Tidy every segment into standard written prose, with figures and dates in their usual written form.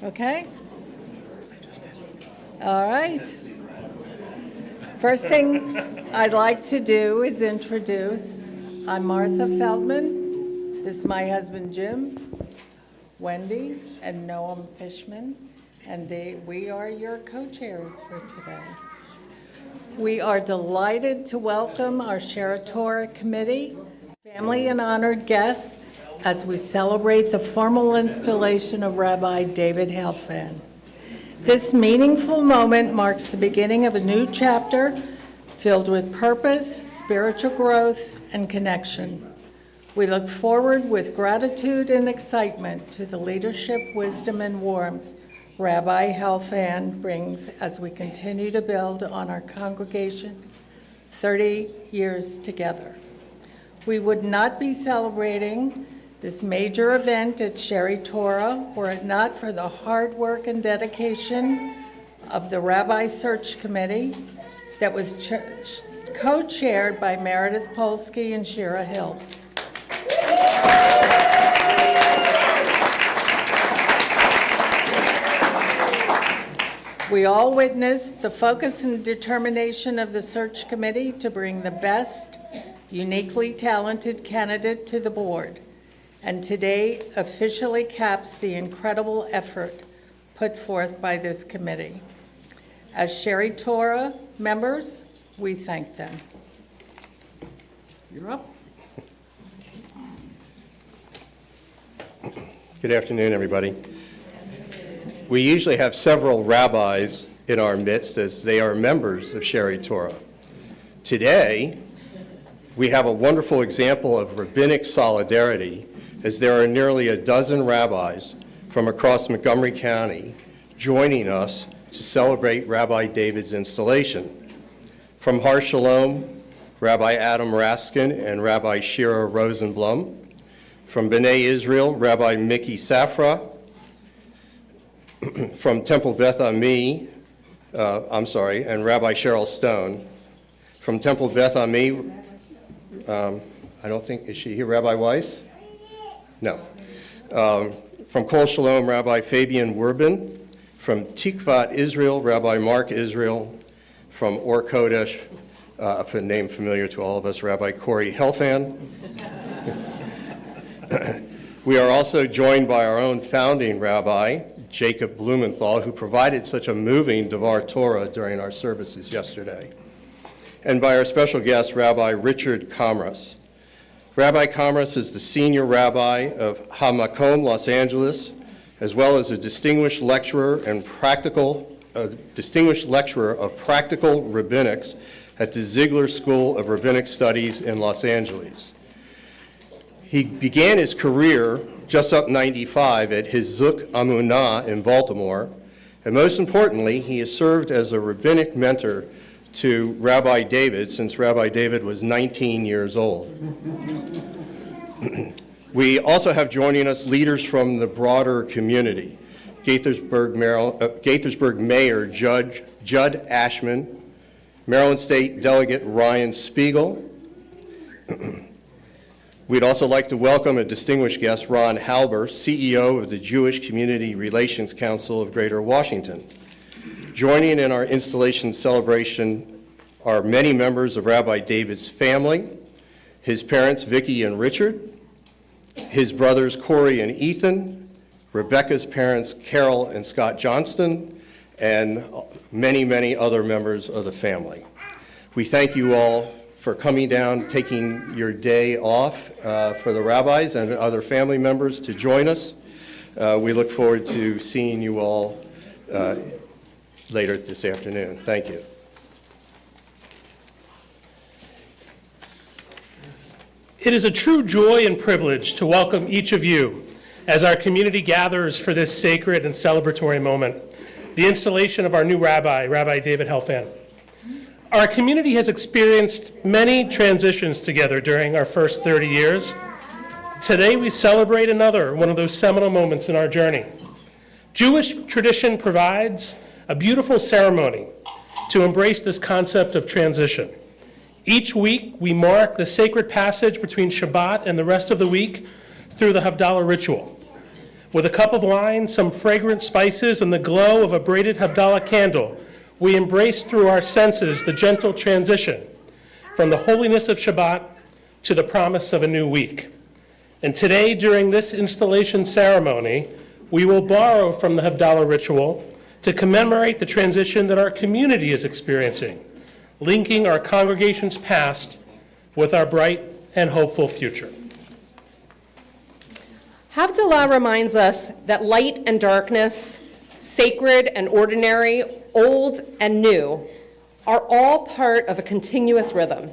Okay? All right. First thing I'd like to do is introduce, I'm Martha Feldman. This is my husband, Jim, Wendy, and Noam Fishman, and we are your co-chairs for today. We are delighted to welcome our Share Torah committee, family and honored guests, as we celebrate the formal installation of Rabbi David Helfand. This meaningful moment marks the beginning of a new chapter filled with purpose, spiritual growth, and connection. We look forward with gratitude and excitement to the leadership, wisdom, and warmth Rabbi Helfand brings as we continue to build on our congregation's 30 years together. We would not be celebrating this major event at Share Torah were it not for the hard work and dedication of the Rabbi Search Committee that was co-chaired by Meredith Polsky and Shira Hill. We all witnessed the focus and determination of the search committee to bring the best, uniquely talented candidate to the board, and today officially caps the incredible effort put forth by this committee. As Share Torah members, we thank them. You're up. Good afternoon, everybody. We usually have several rabbis in our midst as they are members of Share Torah. Today, we have a wonderful example of rabbinic solidarity as there are nearly a dozen rabbis from across Montgomery County joining us to celebrate Rabbi David's installation. From Har Shalom, Rabbi Adam Raskin and Rabbi Shira Rosenblum. From B'nai Israel, Rabbi Mickey Safra. From Temple Beth Ami, and Rabbi Cheryl Stone. From Temple Beth Ami, I don't think, is she here, Rabbi Weiss? No. From Kol Shalom, Rabbi Fabian Wurbin. From Tikvat Israel, Rabbi Mark Israel. From Or Kodesh, a name familiar to all of us, Rabbi Corey Helfand. We are also joined by our own founding rabbi, Jacob Blumenthal, who provided such a moving Devar Torah during our services yesterday, and by our special guest, Rabbi Richard Kamras. Rabbi Kamras is the senior rabbi of Hamakom, Los Angeles, as well as a distinguished lecturer of practical rabbinics at the Ziegler School of Rabbinic Studies in Los Angeles. He began his career just up 95 at Hizuk Amunah in Baltimore, and most importantly, he has served as a rabbinic mentor to Rabbi David since Rabbi David was 19 years old. We also have joining us leaders from the broader community. Gaithersburg Mayor Judd Ashman, Maryland State Delegate Ryan Spiegel. We'd also like to welcome a distinguished guest, Ron Halber, CEO of the Jewish Community Relations Council of Greater Washington. Joining in our installation celebration are many members of Rabbi David's family, his parents, Vicki and Richard, his brothers, Corey and Ethan, Rebecca's parents, Carol and Scott Johnston, and many, many other members of the family. We thank you all for coming down, taking your day off for the rabbis and other family members to join us. We look forward to seeing you all later this afternoon. Thank you. It is a true joy and privilege to welcome each of you as our community gathers for this sacred and celebratory moment, the installation of our new rabbi, Rabbi David Helfand. Our community has experienced many transitions together during our first 30 years. Today we celebrate another one of those seminal moments in our journey. Jewish tradition provides a beautiful ceremony to embrace this concept of transition. Each week we mark the sacred passage between Shabbat and the rest of the week through the Havdalah ritual. With a cup of wine, some fragrant spices, and the glow of a braided Havdalah candle, we embrace through our senses the gentle transition from the holiness of Shabbat to the promise of a new week. And today, during this installation ceremony, we will borrow from the Havdalah ritual to commemorate the transition that our community is experiencing, linking our congregation's past with our bright and hopeful future. Havdalah reminds us that light and darkness, sacred and ordinary, old and new, are all part of a continuous rhythm.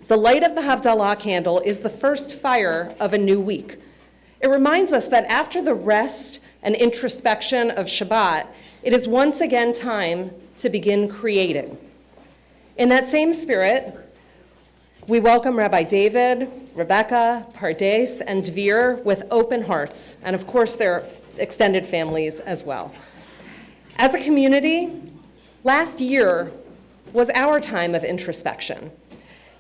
The light of the Havdalah candle is the first fire of a new week. It reminds us that after the rest and introspection of Shabbat, it is once again time to begin creating. In that same spirit, we welcome Rabbi David, Rebecca, Pardes, and Dvir with open hearts, and of course their extended families as well. As a community, last year was our time of introspection.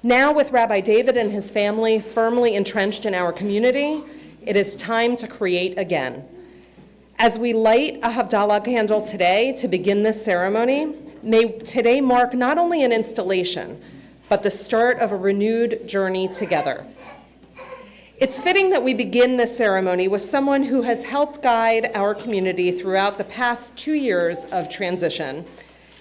Now, with Rabbi David and his family firmly entrenched in our community, it is time to create again. As we light a Havdalah candle today to begin this ceremony, may today mark not only an installation, but the start of a renewed journey together. It's fitting that we begin this ceremony with someone who has helped guide our community throughout the past 2 years of transition.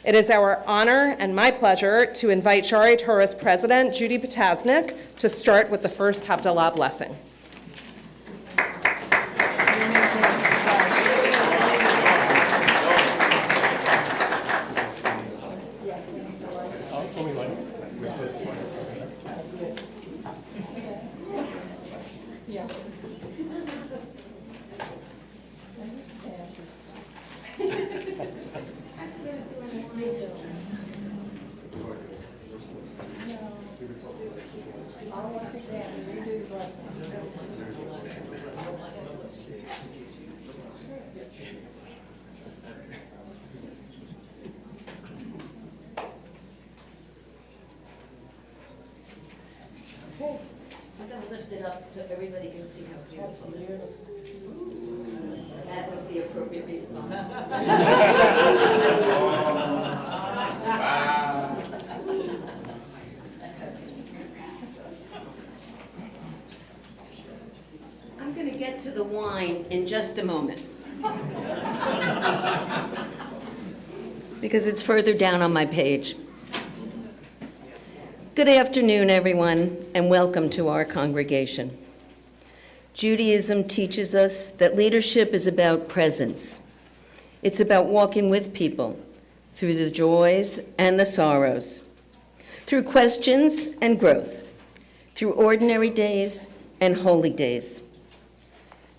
It is our honor and my pleasure to invite Shari Torah's president, Judy Potasnik, to start with the first Havdalah blessing. I'm going to lift it up so everybody can see how beautiful this is. That was the appropriate response. I'm going to get to the wine in just a moment, because it's further down on my page. Good afternoon, everyone, and welcome to our congregation. Judaism teaches us that leadership is about presence. It's about walking with people through the joys and the sorrows, through questions and growth, through ordinary days and holy days.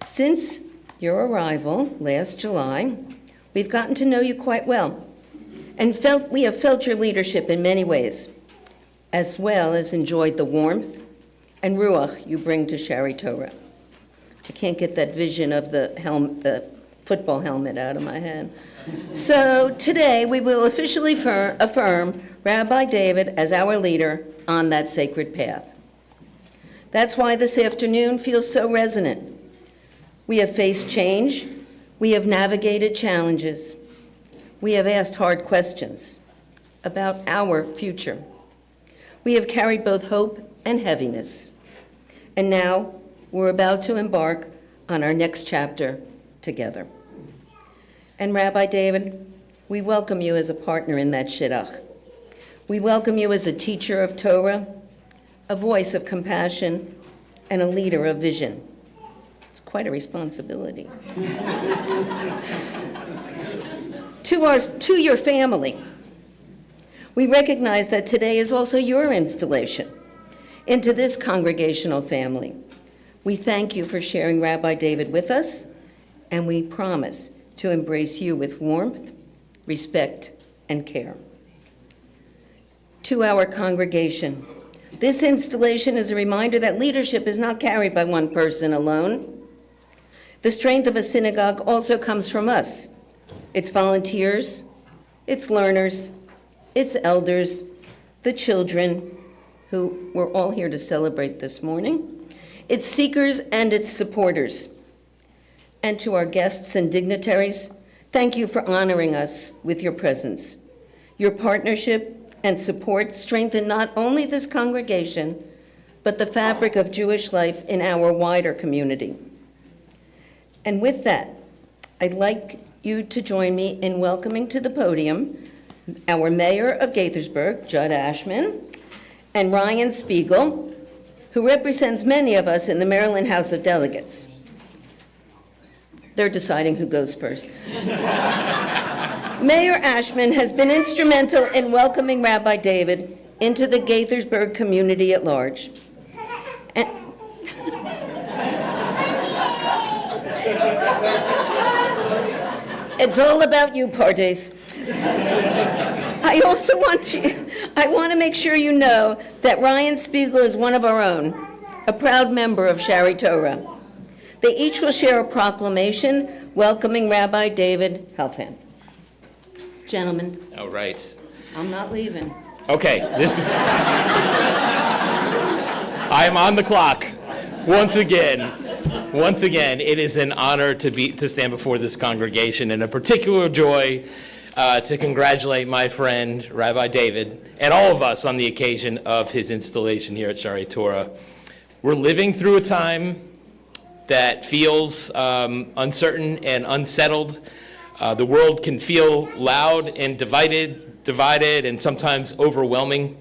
Since your arrival last July, we've gotten to know you quite well, and we have felt your leadership in many ways, as well as enjoyed the warmth and ruach you bring to Shari Torah. I can't get that vision of the football helmet out of my head. So today we will officially affirm Rabbi David as our leader on that sacred path. That's why this afternoon feels so resonant. We have faced change. We have navigated challenges. We have asked hard questions about our future. We have carried both hope and heaviness. And now we're about to embark on our next chapter together. And Rabbi David, we welcome you as a partner in that shidduch. We welcome you as a teacher of Torah, a voice of compassion, and a leader of vision. It's quite a responsibility. To your family, we recognize that today is also your installation into this congregational family. We thank you for sharing Rabbi David with us, and we promise to embrace you with warmth, respect, and care. To our congregation, this installation is a reminder that leadership is not carried by one person alone. The strength of a synagogue also comes from us, its volunteers, its learners, its elders, the children, who we're all here to celebrate this morning, its seekers and its supporters. And to our guests and dignitaries, thank you for honoring us with your presence. Your partnership and support strengthen not only this congregation, but the fabric of Jewish life in our wider community. And with that, I'd like you to join me in welcoming to the podium our Mayor of Gaithersburg, Judd Ashman, and Ryan Spiegel, who represents many of us in the Maryland House of Delegates. They're deciding who goes first. Mayor Ashman has been instrumental in welcoming Rabbi David into the Gaithersburg community at large. It's all about you, Pardes. I also want to make sure you know that Ryan Spiegel is one of our own, a proud member of Shari Torah. They each will share a proclamation welcoming Rabbi David Helfand. Gentlemen. All right. I'm not leaving. Okay, I am on the clock. Once again, it is an honor to stand before this congregation, and a particular joy to congratulate my friend, Rabbi David, and all of us on the occasion of his installation here at Shari Torah. We're living through a time that feels uncertain and unsettled. The world can feel loud and divided and sometimes overwhelming.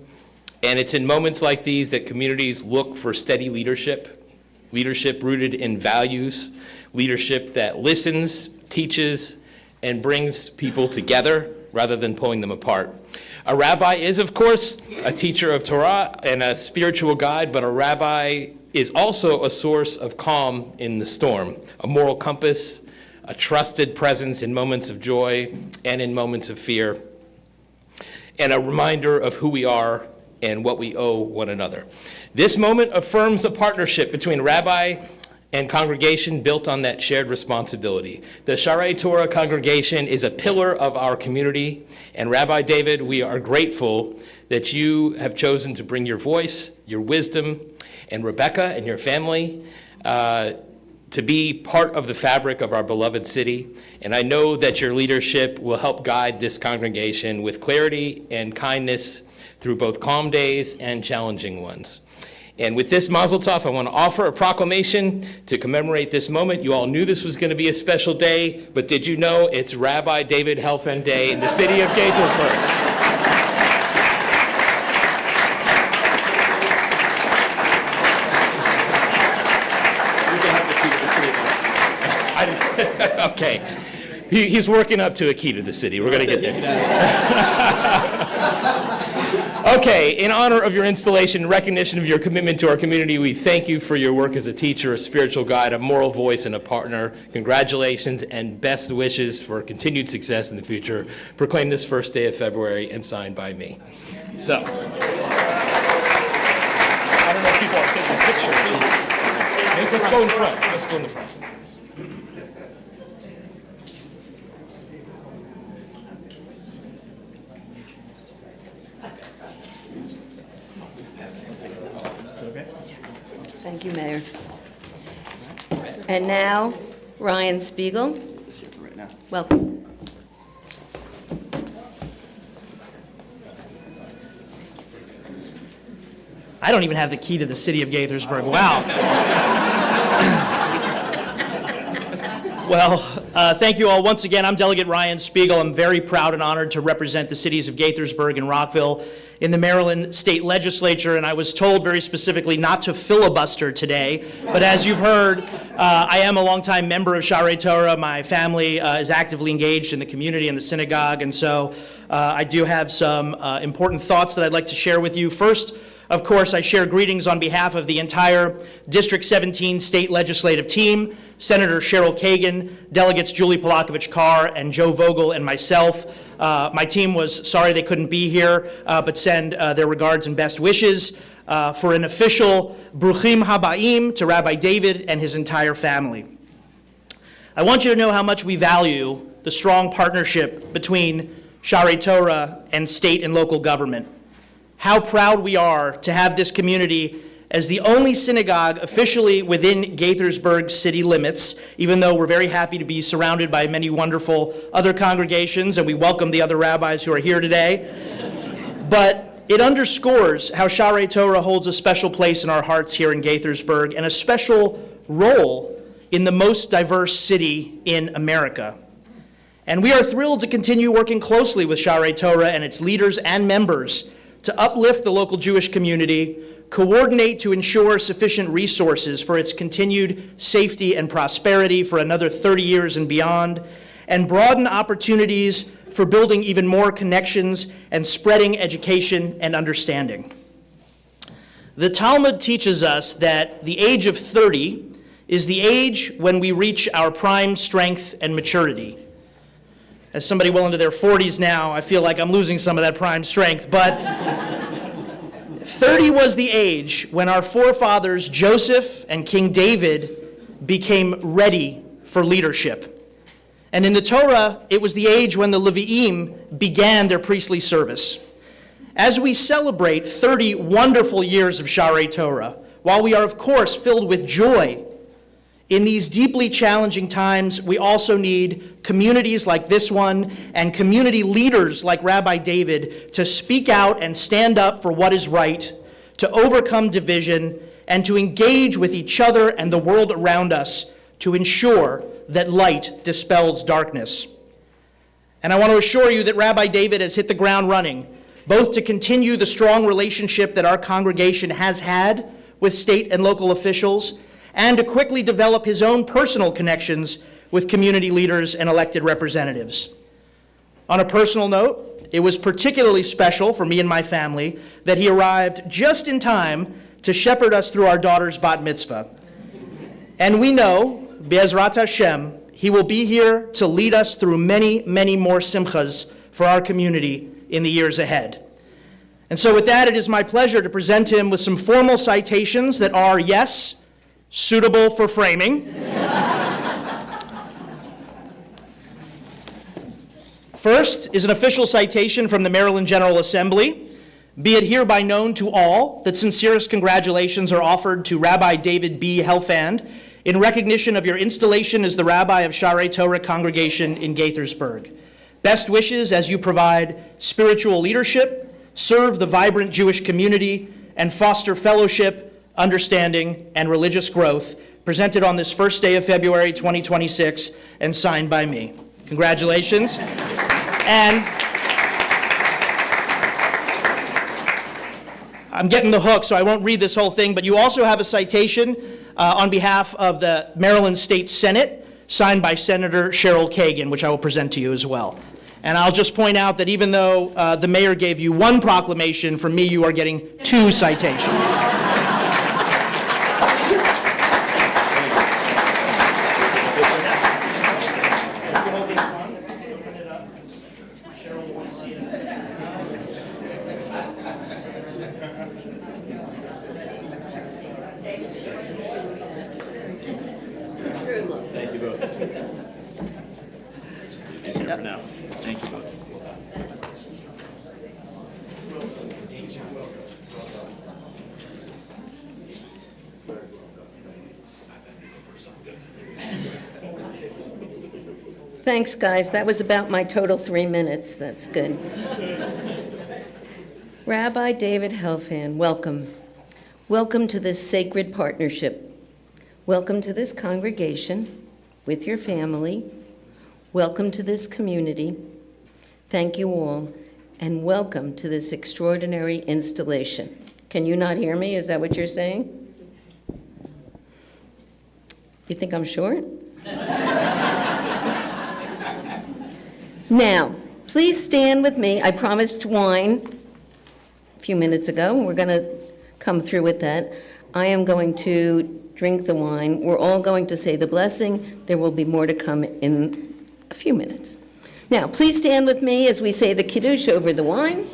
And it's in moments like these that communities look for steady leadership rooted in values, leadership that listens, teaches, and brings people together rather than pulling them apart. A rabbi is, of course, a teacher of Torah and a spiritual guide, but a rabbi is also a source of calm in the storm, a moral compass, a trusted presence in moments of joy and in moments of fear, and a reminder of who we are and what we owe one another. This moment affirms a partnership between rabbi and congregation built on that shared responsibility. The Shari Torah congregation is a pillar of our community, and Rabbi David, we are grateful that you have chosen to bring your voice, your wisdom, and Rebecca and your family to be part of the fabric of our beloved city. And I know that your leadership will help guide this congregation with clarity and kindness through both calm days and challenging ones. And with this Mazel Tov, I want to offer a proclamation to commemorate this moment. You all knew this was going to be a special day, but did you know it's Rabbi David Helfand Day in the city of Gaithersburg? Okay. He's working up to a key to the city. We're going to get there. Okay, in honor of your installation, in recognition of your commitment to our community, we thank you for your work as a teacher, a spiritual guide, a moral voice, and a partner. Congratulations and best wishes for continued success in the future. Proclaimed this first day of February and signed by me. So, I don't know if people are taking pictures. Maybe let's go in front. Let's go in the front. Thank you, Mayor. And now, Ryan Spiegel. Welcome. I don't even have the key to the city of Gaithersburg. Wow. Well, thank you all once again. I'm Delegate Ryan Spiegel. I'm very proud and honored to represent the cities of Gaithersburg and Rockville in the Maryland State Legislature, and I was told very specifically not to filibuster today, but as you've heard, I am a longtime member of Shari Torah. My family is actively engaged in the community and the synagogue, and so I do have some important thoughts that I'd like to share with you. First, of course, I share greetings on behalf of the entire District 17 state legislative team, Senator Cheryl Kagan, Delegates Julie Polakovich-Carr and Joe Vogel and myself. My team was sorry they couldn't be here, but send their regards and best wishes for an official Bruchim Habaim to Rabbi David and his entire family. I want you to know how much we value the strong partnership between Shari Torah and state and local government. How proud we are to have this community as the only synagogue officially within Gaithersburg city limits, even though we're very happy to be surrounded by many wonderful other congregations, and we welcome the other rabbis who are here today. But it underscores how Sharei Torah holds a special place in our hearts here in Gaithersburg and a special role in the most diverse city in America. And we are thrilled to continue working closely with Sharei Torah and its leaders and members to uplift the local Jewish community, coordinate to ensure sufficient resources for its continued safety and prosperity for another 30 years and beyond, and broaden opportunities for building even more connections and spreading education and understanding. The Talmud teaches us that the age of 30 is the age when we reach our prime strength and maturity. As somebody well into their 40s now, I feel like I'm losing some of that prime strength, but 30 was the age when our forefathers Joseph and King David became ready for leadership. And in the Torah, it was the age when the Levi'im began their priestly service. As we celebrate 30 wonderful years of Sharei Torah, while we are of course filled with joy, in these deeply challenging times, we also need communities like this one and community leaders like Rabbi David to speak out and stand up for what is right, to overcome division, and to engage with each other and the world around us to ensure that light dispels darkness. And I want to assure you that Rabbi David has hit the ground running, both to continue the strong relationship that our congregation has had with state and local officials, and to quickly develop his own personal connections with community leaders and elected representatives. On a personal note, it was particularly special for me and my family that he arrived just in time to shepherd us through our daughter's bat mitzvah. And we know, Be'ezrat Hashem, he will be here to lead us through many, many more simchas for our community in the years ahead. And so with that, it is my pleasure to present him with some formal citations that are, yes, suitable for framing. First is an official citation from the Maryland General Assembly. Be it hereby known to all that sincerest congratulations are offered to Rabbi David B. Helfand in recognition of your installation as the Rabbi of Sharei Torah Congregation in Gaithersburg. Best wishes as you provide spiritual leadership, serve the vibrant Jewish community, and foster fellowship, understanding, and religious growth, presented on this first day of February 2026 and signed by me. Congratulations. And I'm getting the hook, so I won't read this whole thing, but you also have a citation on behalf of the Maryland State Senate, signed by Senator Cheryl Kagan, which I will present to you as well. And I'll just point out that even though the mayor gave you one proclamation, from me you are getting 2 citations. Thanks, guys. That was about my total 3 minutes. That's good. Rabbi David Helfand, welcome. Welcome to this sacred partnership. Welcome to this congregation with your family. Welcome to this community. Thank you all, and welcome to this extraordinary installation. Can you not hear me? Is that what you're saying? You think I'm short? Now, please stand with me. I promised wine a few minutes ago, and we're going to come through with that. I am going to drink the wine. We're all going to say the blessing. There will be more to come in a few minutes. Now, please stand with me as we say the Kiddush over the wine.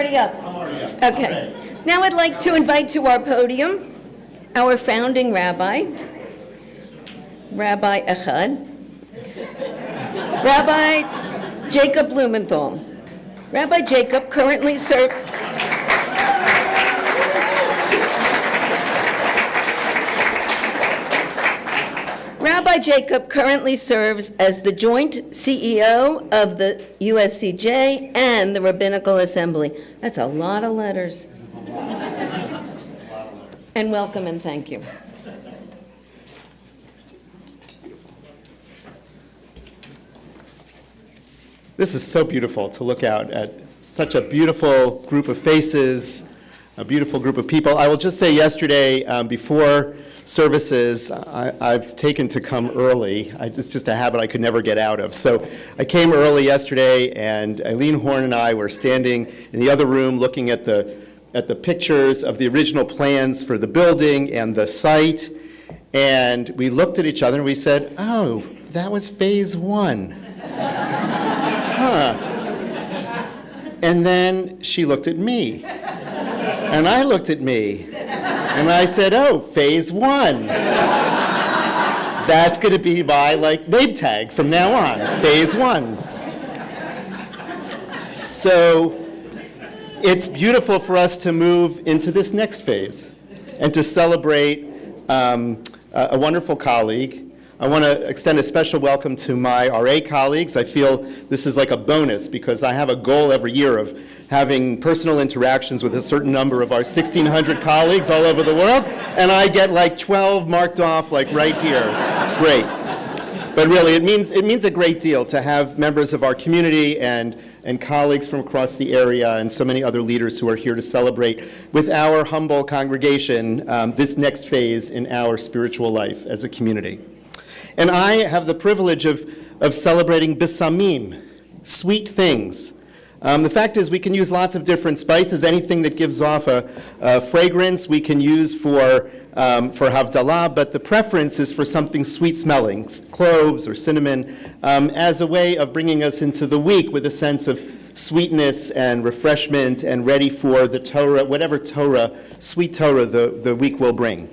already up. Okay. Now I'd like to invite to our podium our founding rabbi, Rabbi Helfand, Rabbi Jacob Blumenthal. Rabbi Jacob currently serves Rabbi Jacob currently serves as the joint CEO of the USCJ and the Rabbinical Assembly. That's a lot of letters. And welcome and thank you. This is so beautiful to look out at such a beautiful group of faces, a beautiful group of people. I will just say yesterday, before services, I've taken to come early. It's just a habit I could never get out of. So I came early yesterday, and Eileen Horn and I were standing in the other room looking at the pictures of the original plans for the building and the site, and we looked at each other and we said, oh, that was phase one. Huh. And then she looked at me, and I looked at me, and I said, oh, phase one. That's going to be my, name tag from now on, phase one. So it's beautiful for us to move into this next phase and to celebrate a wonderful colleague. I want to extend a special welcome to my RA colleagues. I feel this is like a bonus because I have a goal every year of having personal interactions with a certain number of our 1,600 colleagues all over the world, and I get 12 marked off right here. It's great. But really, it means a great deal to have members of our community and colleagues from across the area and so many other leaders who are here to celebrate with our humble congregation this next phase in our spiritual life as a community. And I have the privilege of celebrating bisamim, sweet things. The fact is we can use lots of different spices. Anything that gives off a fragrance we can use for Havdalah, but the preference is for something sweet-smelling, cloves or cinnamon, as a way of bringing us into the week with a sense of sweetness and refreshment and ready for the Torah, whatever Torah, sweet Torah the week will bring.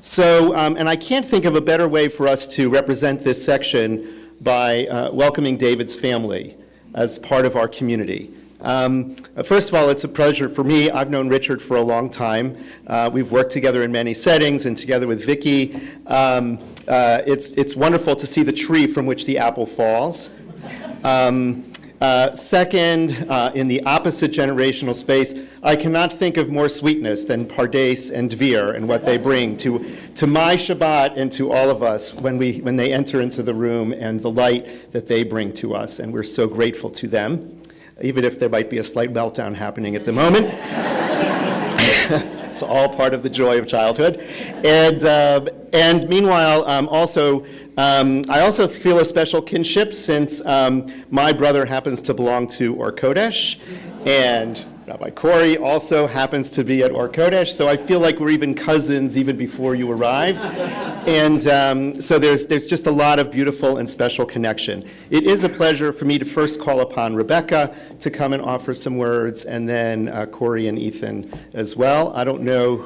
So, and I can't think of a better way for us to represent this section by welcoming David's family as part of our community. First of all, it's a pleasure for me. I've known Richard for a long time. We've worked together in many settings and together with Vicky. It's wonderful to see the tree from which the apple falls. Second, in the opposite generational space, I cannot think of more sweetness than Pardes and Dvir and what they bring to my Shabbat and to all of us when they enter into the room and the light that they bring to us. And we're so grateful to them, even if there might be a slight meltdown happening at the moment. It's all part of the joy of childhood. And meanwhile, I also feel a special kinship since my brother happens to belong to Or Kodesh, and Rabbi Corey also happens to be at Or Kodesh, so I feel like we're even cousins even before you arrived. And so there's just a lot of beautiful and special connection. It is a pleasure for me to first call upon Rebecca to come and offer some words, and then Corey and Ethan as well. I don't know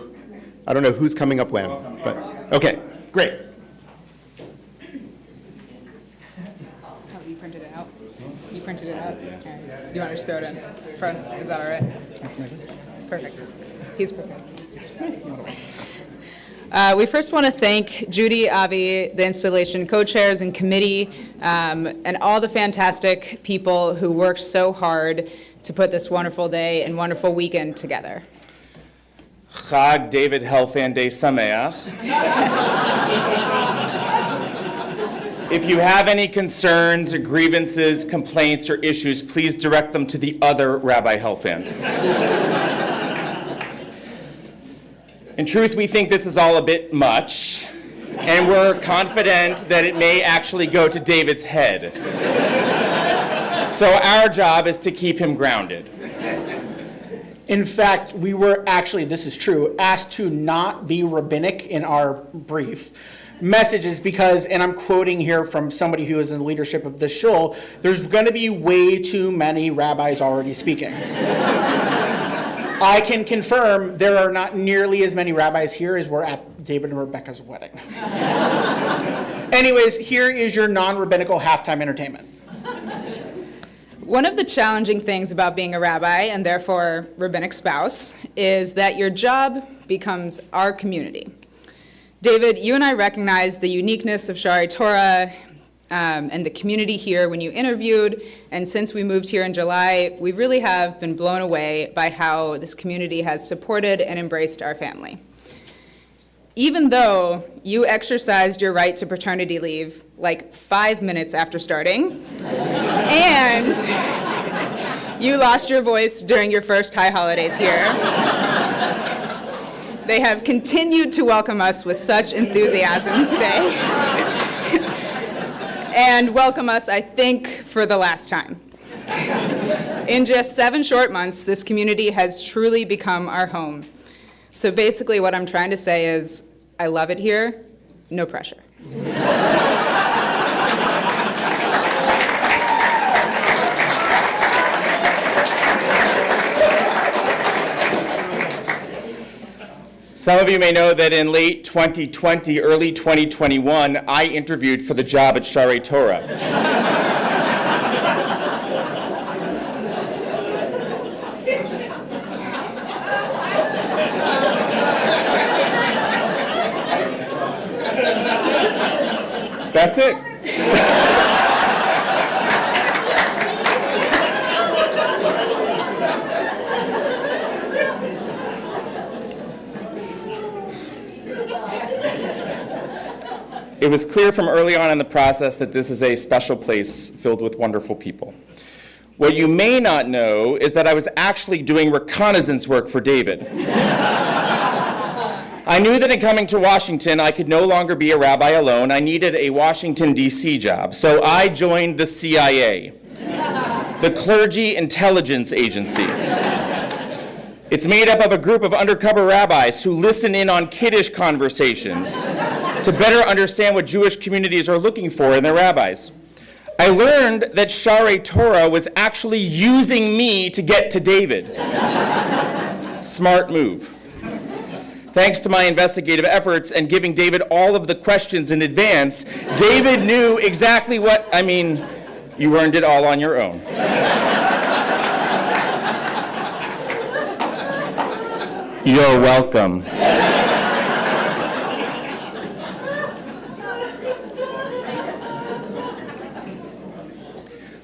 who's coming up when, but okay, great. Oh, you printed it out? You printed it out? Okay. You want to just throw it in front? Is that all right? Perfect. He's prepared. We first want to thank Judy, Avi, the installation co-chairs and committee, and all the fantastic people who worked so hard to put this wonderful day and wonderful weekend together. Chag David Helfand Day Sameach. If you have any concerns or grievances, complaints, or issues, please direct them to the other Rabbi Helfand. In truth, we think this is all a bit much, and we're confident that it may actually go to David's head. So our job is to keep him grounded. In fact, we were actually, this is true, asked to not be rabbinic in our brief messages because, and I'm quoting here from somebody who is in the leadership of the shul, there's going to be way too many rabbis already speaking. I can confirm there are not nearly as many rabbis here as were at David and Rebecca's wedding. Anyways, here is your non-rabbinical halftime entertainment. One of the challenging things about being a rabbi, and therefore rabbinic spouse, is that your job becomes our community. David, you and I recognized the uniqueness of Shari Torah and the community here when you interviewed, and since we moved here in July, we really have been blown away by how this community has supported and embraced our family. Even though you exercised your right to paternity leave like 5 minutes after starting, and you lost your voice during your first high holidays here, they have continued to welcome us with such enthusiasm today. And welcome us, I think, for the last time. In just 7 short months, this community has truly become our home. So basically what I'm trying to say is, I love it here, no pressure. Some of you may know that in late 2020, early 2021, I interviewed for the job at Shari Torah. That's it. It was clear from early on in the process that this is a special place filled with wonderful people. What you may not know is that I was actually doing reconnaissance work for David. I knew that in coming to Washington, I could no longer be a rabbi alone. I needed a Washington, D.C. job. So I joined the CIA, the Clergy Intelligence Agency. It's made up of a group of undercover rabbis who listen in on kiddush conversations to better understand what Jewish communities are looking for in their rabbis. I learned that Shari Torah was actually using me to get to David. Smart move. Thanks to my investigative efforts and giving David all of the questions in advance, David knew exactly what, you earned it all on your own. You're welcome.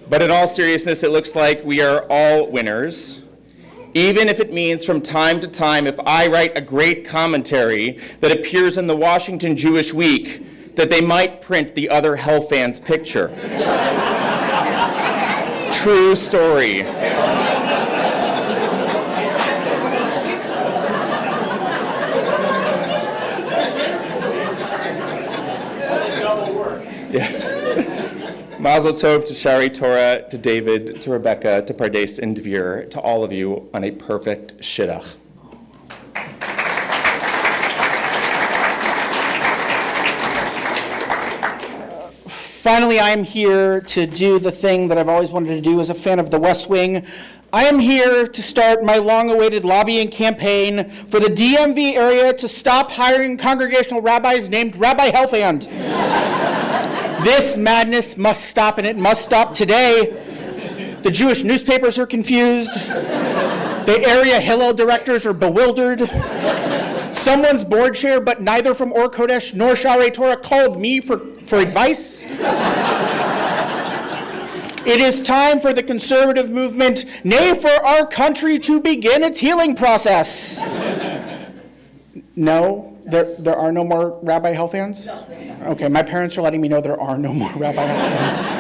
But in all seriousness, it looks like we are all winners. Even if it means from time to time, if I write a great commentary that appears in the Washington Jewish Week, that they might print the other Helfand's picture. True story. Mazel tov to Shari Torah, to David, to Rebecca, to Pardes and Dvir, to all of you on a perfect shidduch. Finally, I'm here to do the thing that I've always wanted to do as a fan of the West Wing. I am here to start my long-awaited lobbying campaign for the DMV area to stop hiring congregational rabbis named Rabbi Helfand. This madness must stop, and it must stop today. The Jewish newspapers are confused. The area Hillel directors are bewildered. Someone's board chair, but neither from Or Kodesh nor Shari Torah, called me for advice. It is time for the conservative movement, nay, for our country to begin its healing process. No, there are no more Rabbi Helfands? Okay, my parents are letting me know there are no more Rabbi Helfands.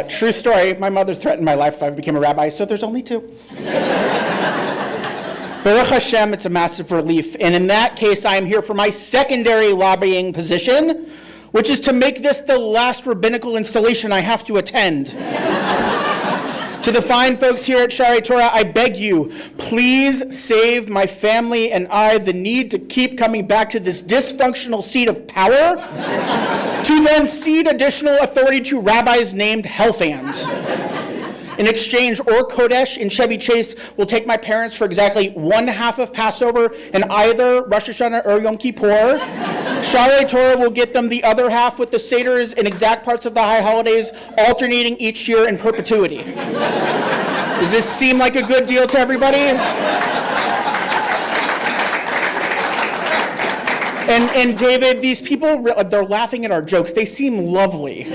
True story, my mother threatened my life if I became a rabbi, so there's only 2. Baruch Hashem, it's a massive relief. And in that case, I am here for my secondary lobbying position, which is to make this the last rabbinical installation I have to attend. To the fine folks here at Shari Torah, I beg you, please save my family and I the need to keep coming back to this dysfunctional seat of power. to then cede additional authority to rabbis named Helfand. In exchange, Or Kodesh in Chevy Chase will take my parents for exactly one half of Passover and either Rosh Hashanah or Yom Kippur. Shalei Torah will get them the other half with the Seders in exact parts of the high holidays, alternating each year in perpetuity. Does this seem like a good deal to everybody? And David, these people, they're laughing at our jokes. They seem lovely.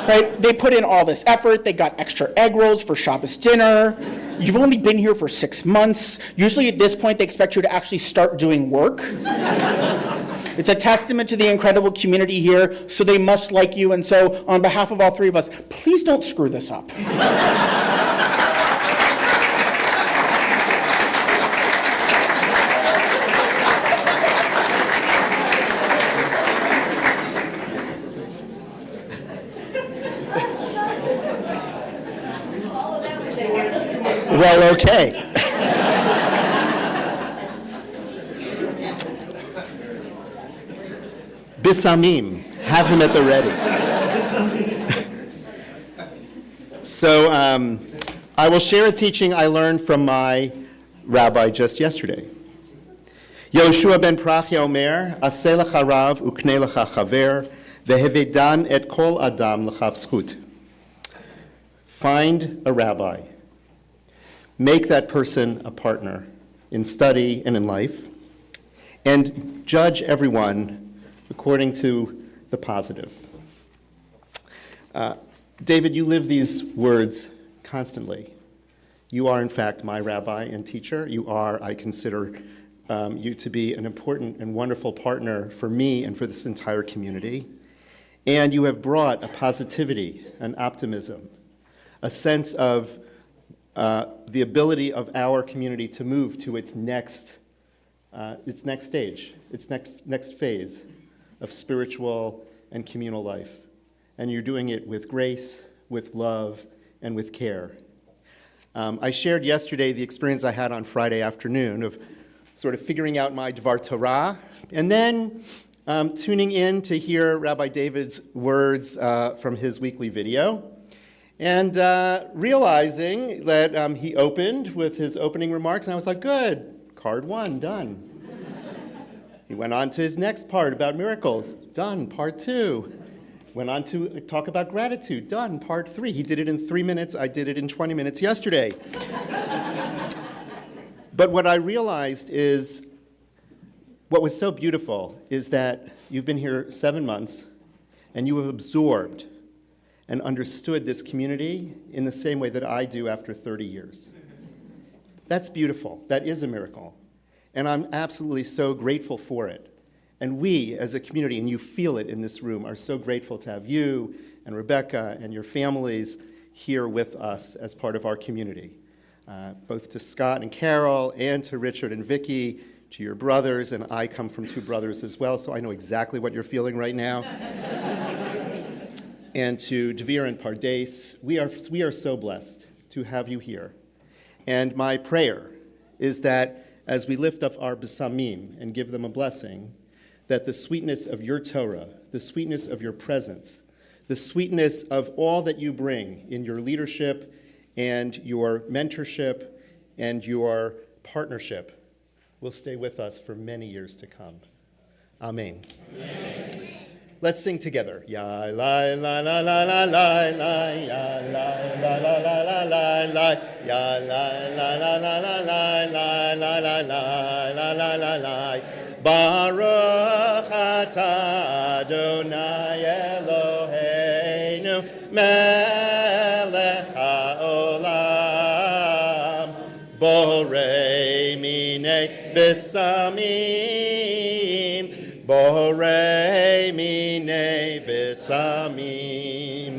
Right? They put in all this effort. They got extra egg rolls for Shabbos dinner. You've only been here for 6 months. Usually at this point, they expect you to actually start doing work. It's a testament to the incredible community here, so they must like you. And so on behalf of all three of us, please don't screw this up. Well, okay. Bisamim, have them at the ready. So I will share a teaching I learned from my rabbi just yesterday. Yoshua ben Prachia Omer, Aseh lecha rav uknei lecha chaver, vehevedan et kol adam lechav zchut. Find a rabbi. Make that person a partner in study and in life, and judge everyone according to the positive. David, you live these words constantly. You are, in fact, my rabbi and teacher. You are, I consider you to be an important and wonderful partner for me and for this entire community. And you have brought a positivity, an optimism, a sense of the ability of our community to move to its next stage, its next phase of spiritual and communal life. And you're doing it with grace, with love, and with care. I shared yesterday the experience I had on Friday afternoon of sort of figuring out my Dvar Torah, and then tuning in to hear Rabbi David's words from his weekly video. And realizing that he opened with his opening remarks, and I was like, good, card 1, done. He went on to his next part about miracles, done, part 2. Went on to talk about gratitude, done, part 3. He did it in 3 minutes, I did it in 20 minutes yesterday. But what I realized is, what was so beautiful is that you've been here 7 months, and you have absorbed and understood this community in the same way that I do after 30 years. That's beautiful. That is a miracle. And I'm absolutely so grateful for it. And we, as a community, and you feel it in this room, are so grateful to have you and Rebecca and your families here with us as part of our community. Both to Scott and Carol, and to Richard and Vicky, to your brothers, and I come from 2 brothers as well, so I know exactly what you're feeling right now. And to Dvir and Pardes, we are so blessed to have you here. And my prayer is that as we lift up our besamim and give them a blessing, that the sweetness of your Torah, the sweetness of your presence, the sweetness of all that you bring in your leadership and your mentorship and your partnership will stay with us for many years to come. Amen. Amen. Let's sing together. Ya la la la la la la la, ya la la la la la la la, ya la la la la la la la la la la la la la. Baruch atah Adonai Eloheinu melech haolam borei minei besamim borei minei besamim.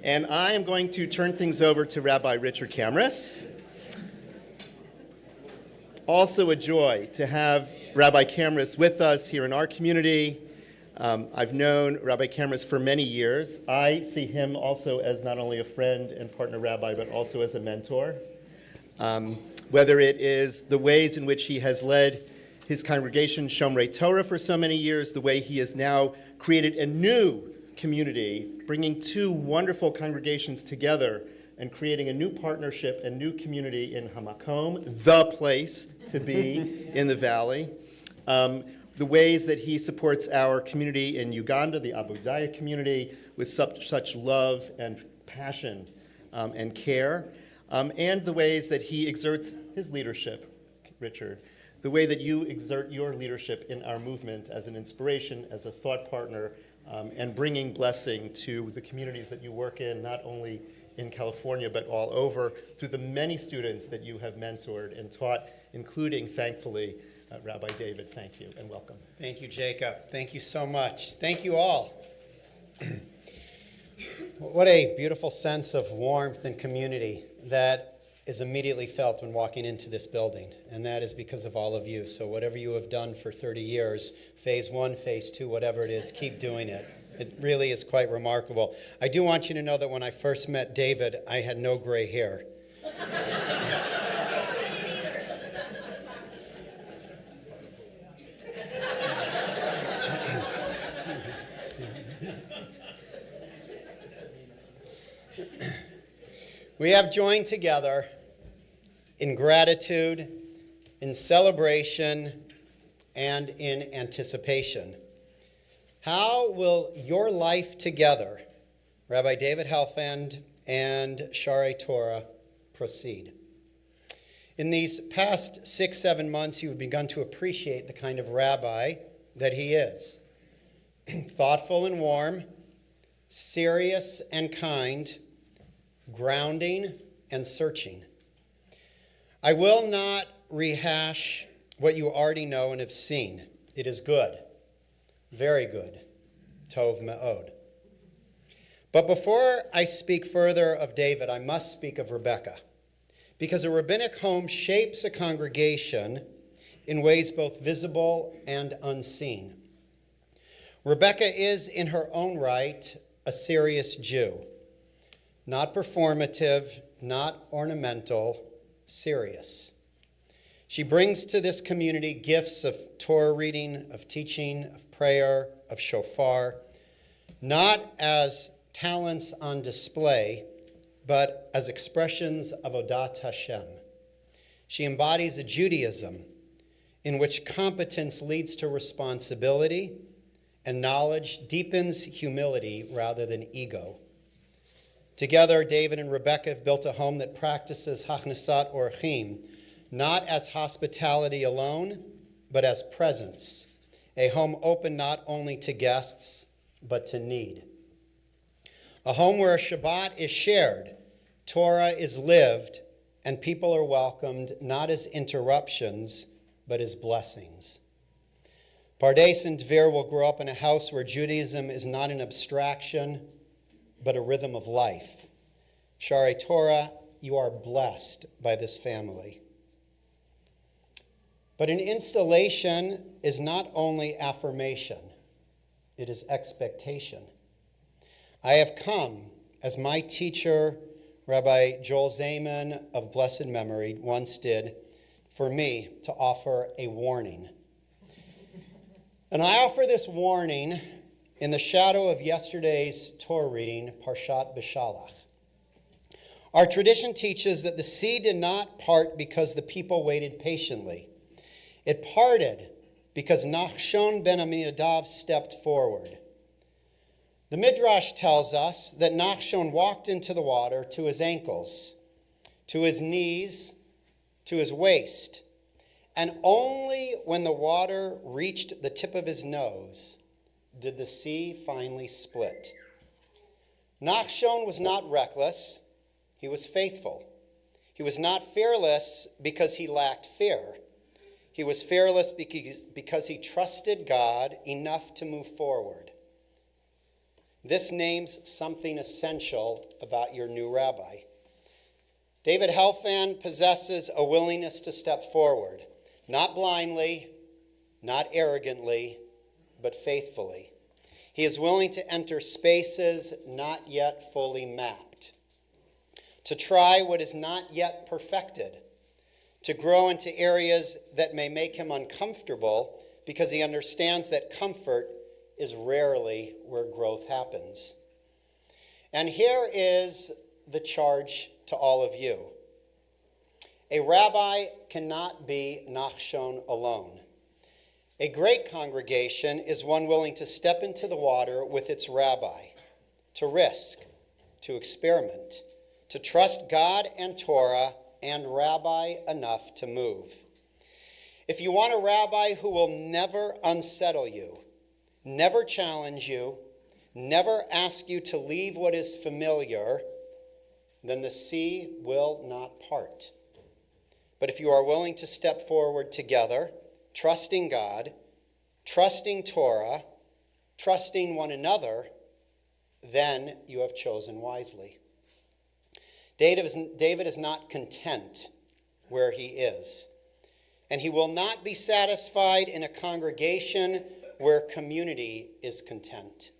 And I am going to turn things over to Rabbi Richard Kamras. Also a joy to have Rabbi Kamras with us here in our community. I've known Rabbi Kamras for many years. I see him also as not only a friend and partner rabbi, but also as a mentor. Whether it is the ways in which he has led his congregation, Shomrei Torah, for so many years, the way he has now created a new community, bringing two wonderful congregations together and creating a new partnership and new community in Hamakom, the place to be in the valley. The ways that he supports our community in Uganda, the Abu Daya community, with such love and passion and care, and the ways that he exerts his leadership, Richard, the way that you exert your leadership in our movement as an inspiration, as a thought partner, and bringing blessing to the communities that you work in, not only in California, but all over, through the many students that you have mentored and taught, including, thankfully, Rabbi David. Thank you and welcome. Thank you, Jacob. Thank you so much. Thank you all. What a beautiful sense of warmth and community that is immediately felt when walking into this building, and that is because of all of you. So whatever you have done for 30 years, phase 1, phase 2, whatever it is, keep doing it. It really is quite remarkable. I do want you to know that when I first met David, I had no gray hair. We have joined together in gratitude, in celebration, and in anticipation. How will your life together, Rabbi David Helfand and Sha'arei Torah, proceed? In these past 6-7 months, you've begun to appreciate the kind of rabbi that he is. Thoughtful and warm, serious and kind, grounding and searching. I will not rehash what you already know and have seen. It is good, very good, tov me'od. But before I speak further of David, I must speak of Rebecca, because a rabbinic home shapes a congregation in ways both visible and unseen. Rebecca is, in her own right, a serious Jew. Not performative, not ornamental, serious. She brings to this community gifts of Torah reading, of teaching, of prayer, of shofar, not as talents on display, but as expressions of Odat Hashem. She embodies a Judaism in which competence leads to responsibility and knowledge deepens humility rather than ego. Together, David and Rebecca have built a home that practices Hachnasat Orchim, not as hospitality alone, but as presence. A home open not only to guests, but to need. A home where Shabbat is shared, Torah is lived, and people are welcomed not as interruptions, but as blessings. Pardes and Dvir will grow up in a house where Judaism is not an abstraction, but a rhythm of life. Sha'arei Torah, you are blessed by this family. But an installation is not only affirmation, it is expectation. I have come, as my teacher, Rabbi Joel Zaman of blessed memory, once did, for me to offer a warning. And I offer this warning in the shadow of yesterday's Torah reading, Parshat Beshalach. Our tradition teaches that the sea did not part because the people waited patiently. It parted because Nachshon ben Aminadav stepped forward. The Midrash tells us that Nachshon walked into the water to his ankles, to his knees, to his waist, and only when the water reached the tip of his nose did the sea finally split. Nachshon was not reckless, he was faithful. He was not fearless because he lacked fear. He was fearless because he trusted God enough to move forward. This names something essential about your new rabbi. David Helfand possesses a willingness to step forward, not blindly, not arrogantly, but faithfully. He is willing to enter spaces not yet fully mapped, to try what is not yet perfected, to grow into areas that may make him uncomfortable because he understands that comfort is rarely where growth happens. And here is the charge to all of you. A rabbi cannot be nachshon alone. A great congregation is one willing to step into the water with its rabbi, to risk, to experiment, to trust God and Torah and rabbi enough to move. If you want a rabbi who will never unsettle you, never challenge you, never ask you to leave what is familiar, then the sea will not part. But if you are willing to step forward together, trusting God, trusting Torah, trusting one another, then you have chosen wisely. David is not content where he is, and he will not be satisfied in a congregation where community is content.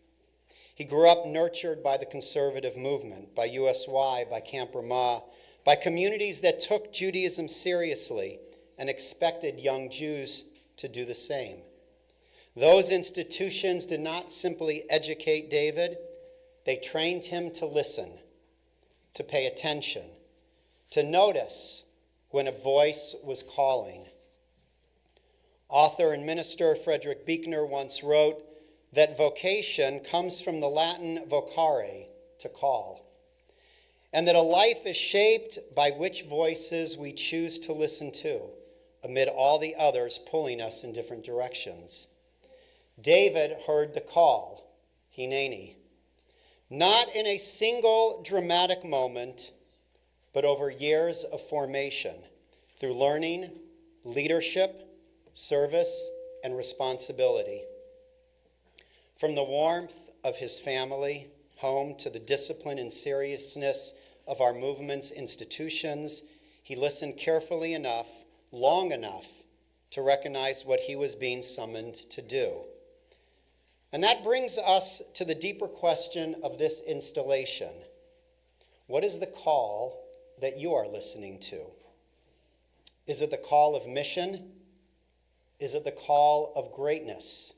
He grew up nurtured by the conservative movement, by USY, by Camp Ramah, by communities that took Judaism seriously and expected young Jews to do the same. Those institutions did not simply educate David, they trained him to listen, to pay attention, to notice when a voice was calling. Author and minister Frederick Buechner once wrote that vocation comes from the Latin vocare, to call, and that a life is shaped by which voices we choose to listen to, amid all the others pulling us in different directions. David heard the call, Hineni, not in a single dramatic moment, but over years of formation, through learning, leadership, service, and responsibility. From the warmth of his family home to the discipline and seriousness of our movement's institutions, he listened carefully enough, long enough, to recognize what he was being summoned to do. And that brings us to the deeper question of this installation. What is the call that you are listening to? Is it the call of mission? Is it the call of greatness?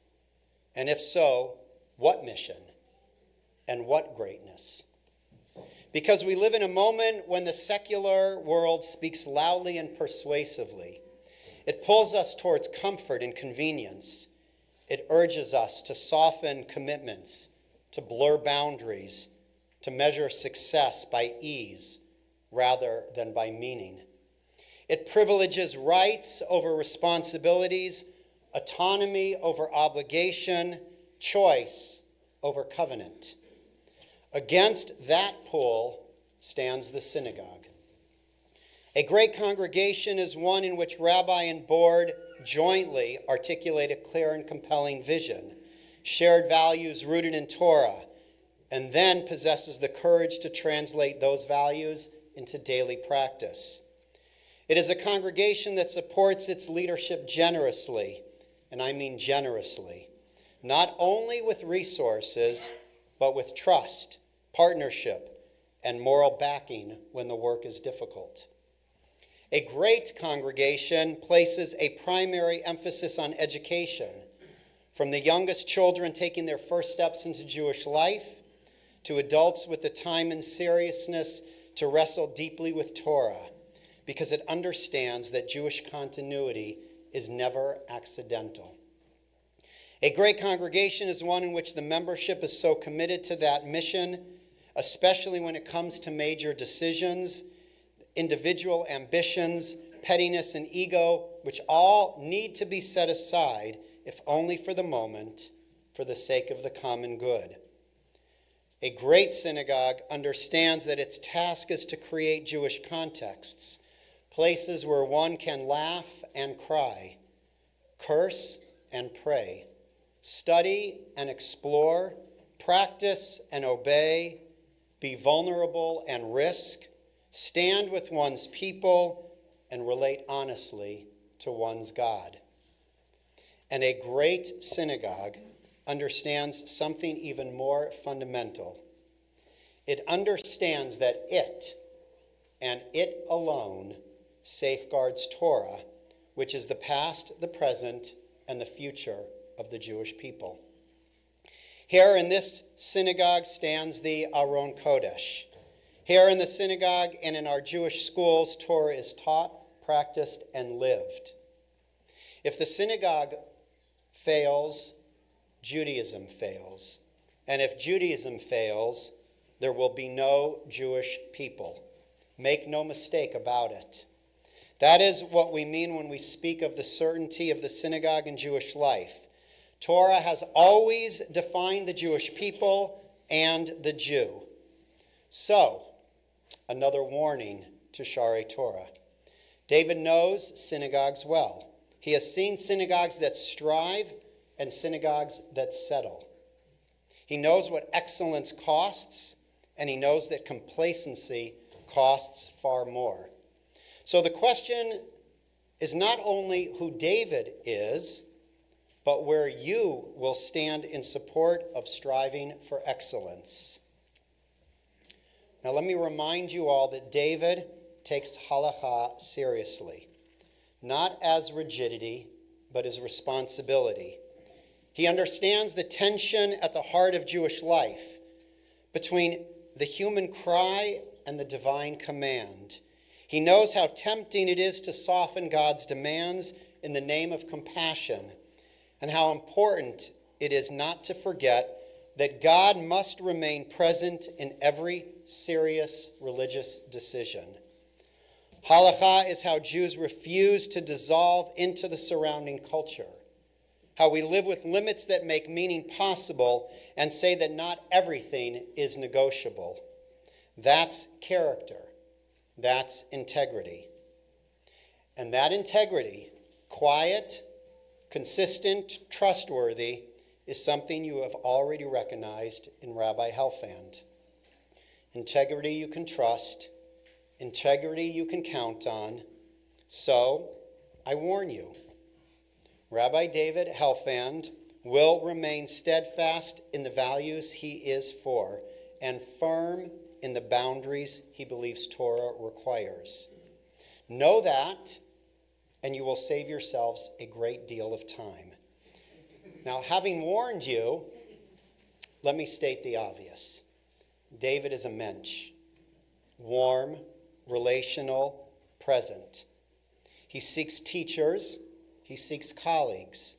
And if so, what mission and what greatness? Because we live in a moment when the secular world speaks loudly and persuasively. It pulls us towards comfort and convenience. It urges us to soften commitments, to blur boundaries, to measure success by ease rather than by meaning. It privileges rights over responsibilities, autonomy over obligation, choice over covenant. Against that pull stands the synagogue. A great congregation is one in which rabbi and board jointly articulate a clear and compelling vision, shared values rooted in Torah, and then possesses the courage to translate those values into daily practice. It is a congregation that supports its leadership generously, and I mean generously, not only with resources, but with trust, partnership, and moral backing when the work is difficult. A great congregation places a primary emphasis on education, from the youngest children taking their first steps into Jewish life, to adults with the time and seriousness to wrestle deeply with Torah, because it understands that Jewish continuity is never accidental. A great congregation is one in which the membership is so committed to that mission, especially when it comes to major decisions, individual ambitions, pettiness, and ego, which all need to be set aside, if only for the moment, for the sake of the common good. A great synagogue understands that its task is to create Jewish contexts, places where one can laugh and cry, curse and pray, study and explore, practice and obey, be vulnerable and risk, stand with one's people, and relate honestly to one's God. And a great synagogue understands something even more fundamental. It understands that it, and it alone, safeguards Torah, which is the past, the present, and the future of the Jewish people. Here in this synagogue stands the Aron Kodesh. Here in the synagogue and in our Jewish schools, Torah is taught, practiced, and lived. If the synagogue fails, Judaism fails. And if Judaism fails, there will be no Jewish people. Make no mistake about it. That is what we mean when we speak of the certainty of the synagogue in Jewish life. Torah has always defined the Jewish people and the Jew. So, another warning to Sha'arei Torah. David knows synagogues well. He has seen synagogues that strive and synagogues that settle. He knows what excellence costs, and he knows that complacency costs far more. So the question is not only who David is, but where you will stand in support of striving for excellence. Now let me remind you all that David takes halakha seriously, not as rigidity, but as responsibility. He understands the tension at the heart of Jewish life between the human cry and the divine command. He knows how tempting it is to soften God's demands in the name of compassion, and how important it is not to forget that God must remain present in every serious religious decision. Halakha is how Jews refuse to dissolve into the surrounding culture, how we live with limits that make meaning possible and say that not everything is negotiable. That's character. That's integrity. And that integrity, quiet, consistent, trustworthy, is something you have already recognized in Rabbi Helfand. Integrity you can trust, integrity you can count on. So, I warn you, Rabbi David Helfand will remain steadfast in the values he is for and firm in the boundaries he believes Torah requires. Know that, and you will save yourselves a great deal of time. Now, having warned you, let me state the obvious. David is a mensch, warm, relational, present. He seeks teachers, he seeks colleagues.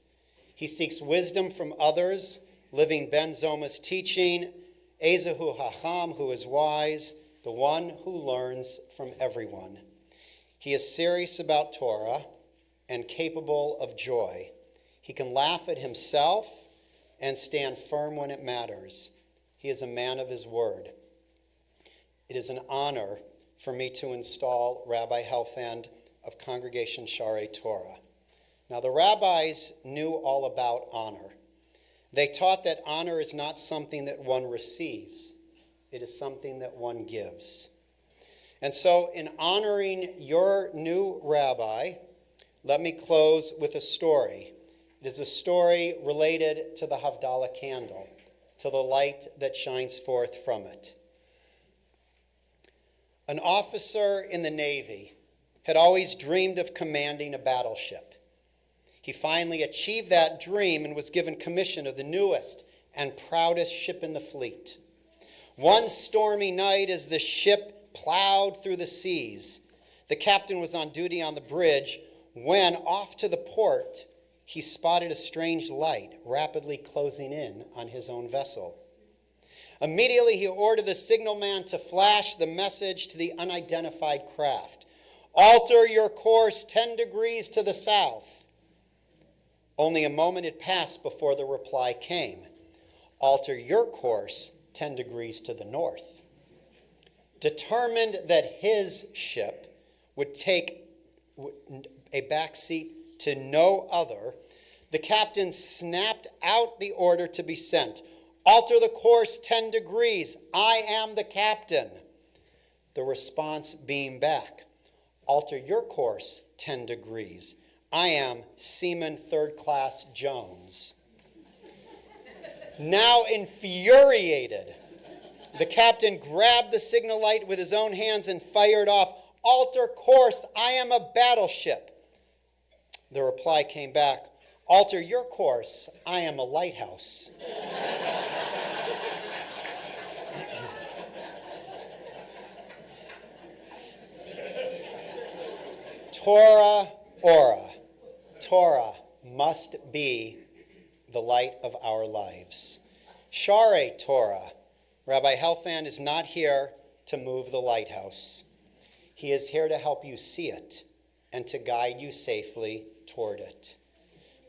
He seeks wisdom from others, living Ben Zoma's teaching, Ezehu Hacham, who is wise, the one who learns from everyone. He is serious about Torah and capable of joy. He can laugh at himself and stand firm when it matters. He is a man of his word. It is an honor for me to install Rabbi Helfand of Congregation Sha'arei Torah. Now, the rabbis knew all about honor. They taught that honor is not something that one receives. It is something that one gives. And so, in honoring your new rabbi, let me close with a story. It is a story related to the Havdalah candle, to the light that shines forth from it. An officer in the Navy had always dreamed of commanding a battleship. He finally achieved that dream and was given commission of the newest and proudest ship in the fleet. One stormy night, as the ship plowed through the seas, the captain was on duty on the bridge when, off to the port, he spotted a strange light rapidly closing in on his own vessel. Immediately, he ordered the signalman to flash the message to the unidentified craft. "Alter your course 10 degrees to the south." Only a moment had passed before the reply came. "Alter your course 10 degrees to the north." Determined that his ship would take a backseat to no other, the captain snapped out the order to be sent. "Alter the course 10 degrees. I am the captain." The response beamed back. "Alter your course 10 degrees. I am Seaman Third Class Jones." Now infuriated, the captain grabbed the signal light with his own hands and fired off, Alter course, I am a battleship. The reply came back, alter your course, I am a lighthouse. Torah, ora. Torah must be the light of our lives. Share Torah. Rabbi Helfand is not here to move the lighthouse. He is here to help you see it and to guide you safely toward it.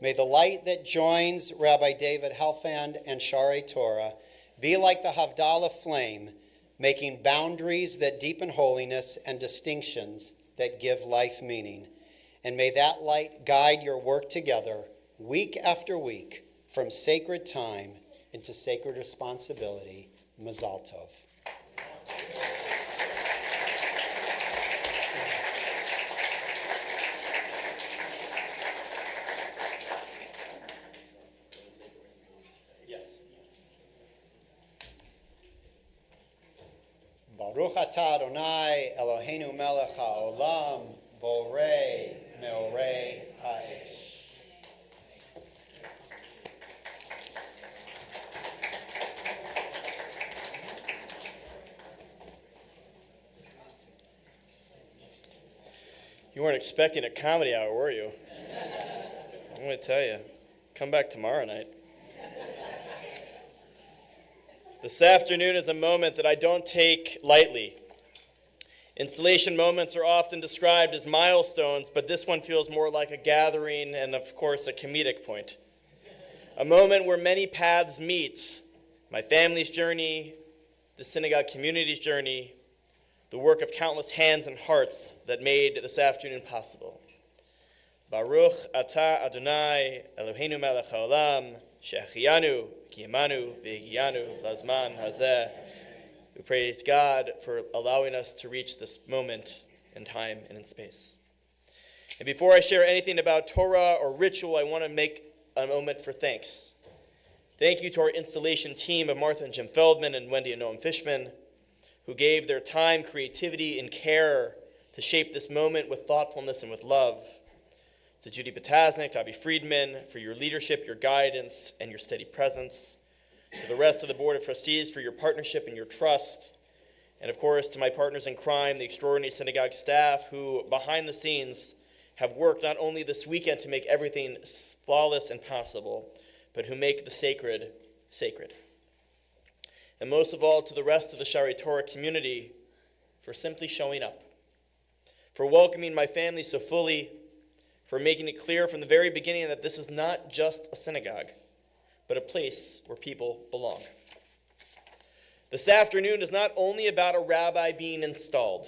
May the light that joins Rabbi David Helfand and Share Torah be like the Havdalah flame, making boundaries that deepen holiness and distinctions that give life meaning. And may that light guide your work together week after week from sacred time into sacred responsibility. Mazal Tov. Yes. Baruch atah Adonai Eloheinu melech haolam borei meorei ha'esh. You weren't expecting a comedy hour, were you? I'm going to tell you, come back tomorrow night. This afternoon is a moment that I don't take lightly. Installation moments are often described as milestones, but this one feels more like a gathering and, of course, a comedic point. A moment where many paths meet, my family's journey, the synagogue community's journey, the work of countless hands and hearts that made this afternoon possible. Baruch atah Adonai Eloheinu melech haolam she'achiyanu kiyamanu v'higiyanu lazman hazeh. We praise God for allowing us to reach this moment in time and in space. And before I share anything about Torah or ritual, I want to make a moment for thanks. Thank you to our installation team of Martha and Jim Feldman and Wendy and Noam Fishman, who gave their time, creativity, and care to shape this moment with thoughtfulness and with love. To Judy Potasnik, to Avi Friedman, for your leadership, your guidance, and your steady presence. To the rest of the Board of Trustees for your partnership and your trust. And of course, to my partners in crime, the extraordinary synagogue staff who, behind the scenes, have worked not only this weekend to make everything flawless and possible, but who make the sacred sacred. And most of all, to the rest of the Share Torah community for simply showing up, for welcoming my family so fully, for making it clear from the very beginning that this is not just a synagogue, but a place where people belong. This afternoon is not only about a rabbi being installed.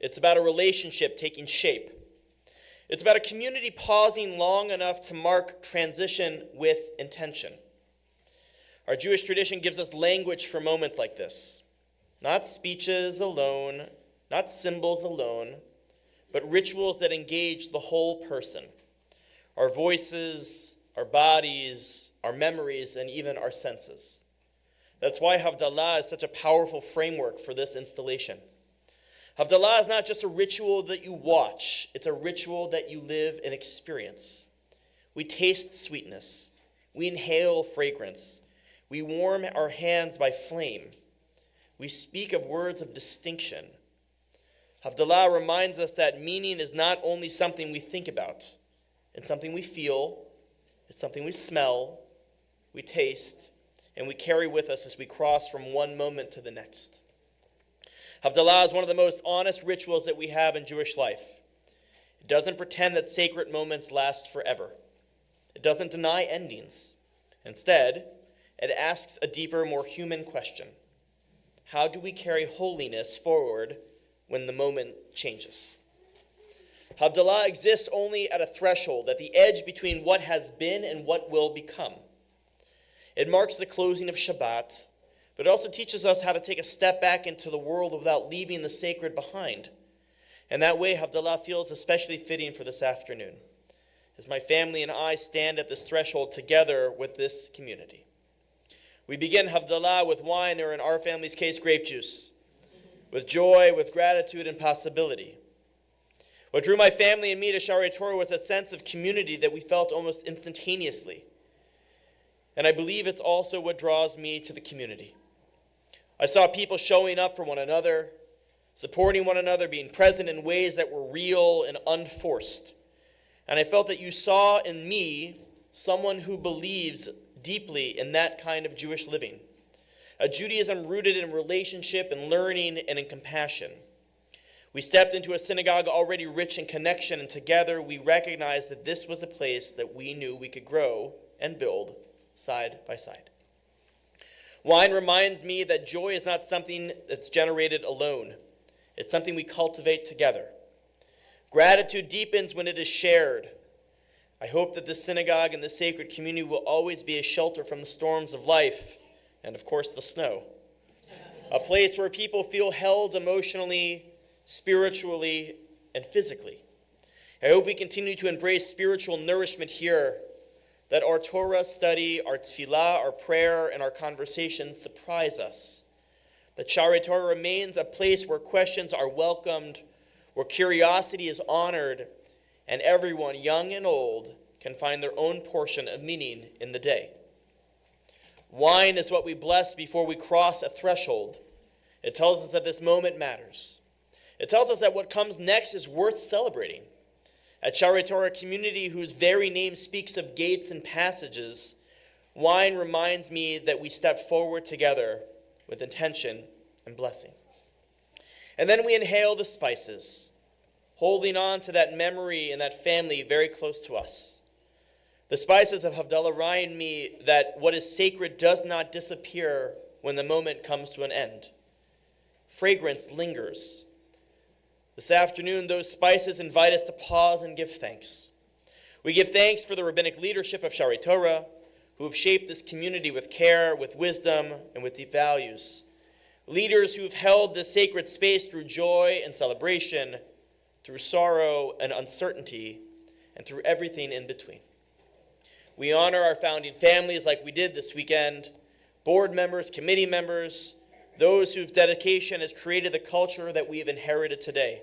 It's about a relationship taking shape. It's about a community pausing long enough to mark transition with intention. Our Jewish tradition gives us language for moments like this. Not speeches alone, not symbols alone, but rituals that engage the whole person. Our voices, our bodies, our memories, and even our senses. That's why Havdalah is such a powerful framework for this installation. Havdalah is not just a ritual that you watch, it's a ritual that you live and experience. We taste sweetness, we inhale fragrance, we warm our hands by flame, we speak of words of distinction. Havdalah reminds us that meaning is not only something we think about, it's something we feel, it's something we smell, we taste, and we carry with us as we cross from one moment to the next. Havdalah is one of the most honest rituals that we have in Jewish life. It doesn't pretend that sacred moments last forever. It doesn't deny endings. Instead, it asks a deeper, more human question. How do we carry holiness forward when the moment changes? Havdalah exists only at a threshold, at the edge between what has been and what will become. It marks the closing of Shabbat, but it also teaches us how to take a step back into the world without leaving the sacred behind. And that way, Havdalah feels especially fitting for this afternoon, as my family and I stand at this threshold together with this community. We begin Havdalah with wine, or in our family's case, grape juice. with joy, with gratitude and possibility. What drew my family and me to Shaarei Torah was a sense of community that we felt almost instantaneously. And I believe it's also what draws me to the community. I saw people showing up for one another, supporting one another, being present in ways that were real and unforced. And I felt that you saw in me someone who believes deeply in that kind of Jewish living, a Judaism rooted in relationship and learning and in compassion. We stepped into a synagogue already rich in connection, and together we recognized that this was a place that we knew we could grow and build side by side. Wine reminds me that joy is not something that's generated alone. It's something we cultivate together. Gratitude deepens when it is shared. I hope that this synagogue and this sacred community will always be a shelter from the storms of life and, of course, the snow. A place where people feel held emotionally, spiritually, and physically. I hope we continue to embrace spiritual nourishment here, that our Torah study, our tefillah, our prayer, and our conversations surprise us. That Shaarei Torah remains a place where questions are welcomed, where curiosity is honored, and everyone, young and old, can find their own portion of meaning in the day. Wine is what we bless before we cross a threshold. It tells us that this moment matters. It tells us that what comes next is worth celebrating. At Shaarei Torah community, whose very name speaks of gates and passages, wine reminds me that we step forward together with intention and blessing. And then we inhale the spices, holding on to that memory and that family very close to us. The spices of Havdalah remind me that what is sacred does not disappear when the moment comes to an end. Fragrance lingers. This afternoon, those spices invite us to pause and give thanks. We give thanks for the rabbinic leadership of Shaarei Torah, who have shaped this community with care, with wisdom, and with deep values. Leaders who have held this sacred space through joy and celebration, through sorrow and uncertainty, and through everything in between. We honor our founding families like we did this weekend, board members, committee members, those whose dedication has created the culture that we have inherited today.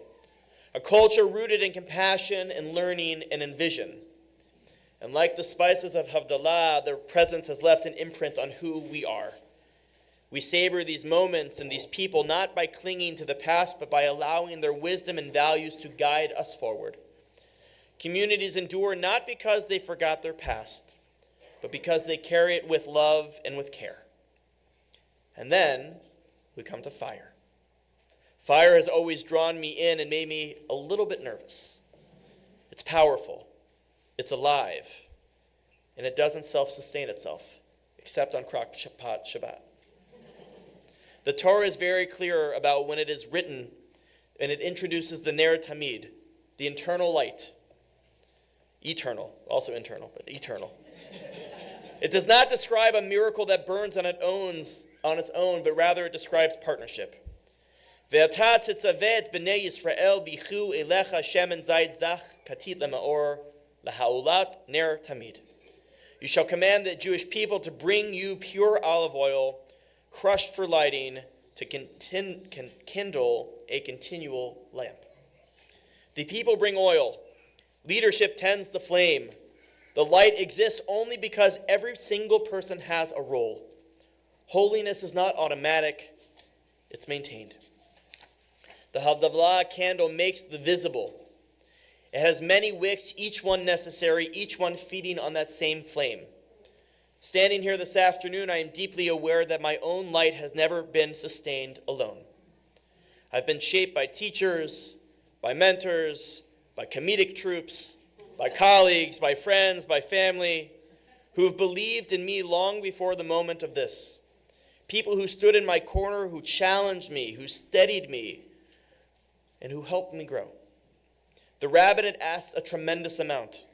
A culture rooted in compassion and learning and in vision. And like the spices of Havdalah, their presence has left an imprint on who we are. We savor these moments and these people not by clinging to the past, but by allowing their wisdom and values to guide us forward. Communities endure not because they forgot their past, but because they carry it with love and with care. And then we come to fire. Fire has always drawn me in and made me a little bit nervous. It's powerful, it's alive, and it doesn't self-sustain itself, except on Crock Pot Shabbat. The Torah is very clear about when it is written, and it introduces the Ner Tamid, the internal light. Eternal, also internal, but eternal. It does not describe a miracle that burns on its own, but rather it describes partnership. Ve'ata titzaveh et b'nei Yisrael bichu elecha shemen zayit zach katit lema'or lahaulat ner tamid. You shall command the Jewish people to bring you pure olive oil, crushed for lighting, to kindle a continual lamp. The people bring oil. Leadership tends the flame. The light exists only because every single person has a role. Holiness is not automatic, it's maintained. The Havdalah candle makes the visible. It has many wicks, each one necessary, each one feeding on that same flame. Standing here this afternoon, I am deeply aware that my own light has never been sustained alone. I've been shaped by teachers, by mentors, by comedic troops, by colleagues, by friends, by family, who have believed in me long before the moment of this. People who stood in my corner, who challenged me, who steadied me, and who helped me grow. The rabbinate asks a tremendous amount.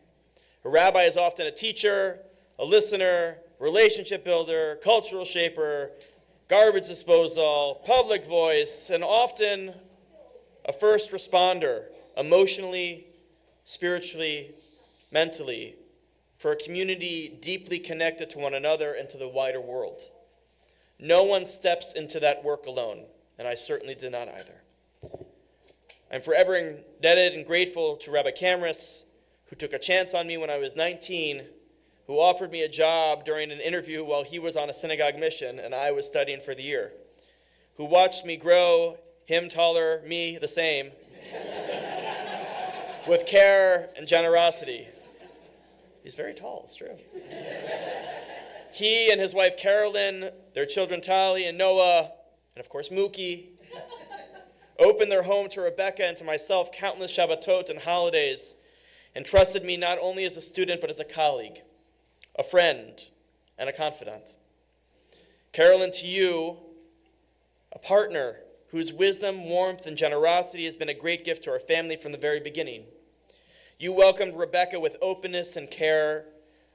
A rabbi is often a teacher, a listener, relationship builder, cultural shaper, garbage disposal, public voice, and often a first responder, emotionally, spiritually, mentally, for a community deeply connected to one another and to the wider world. No one steps into that work alone. and I certainly did not either. I'm forever indebted and grateful to Rabbi Kamras, who took a chance on me when I was 19, who offered me a job during an interview while he was on a synagogue mission and I was studying for the year, who watched me grow, him taller, me the same, with care and generosity. He's very tall, it's true. He and his wife Carolyn, their children Tali and Noah, and of course Mookie, opened their home to Rebecca and to myself countless Shabbatot and holidays, and trusted me not only as a student but as a colleague, a friend, and a confidant. Carolyn, to you, a partner whose wisdom, warmth, and generosity has been a great gift to our family from the very beginning. You welcomed Rebecca with openness and care,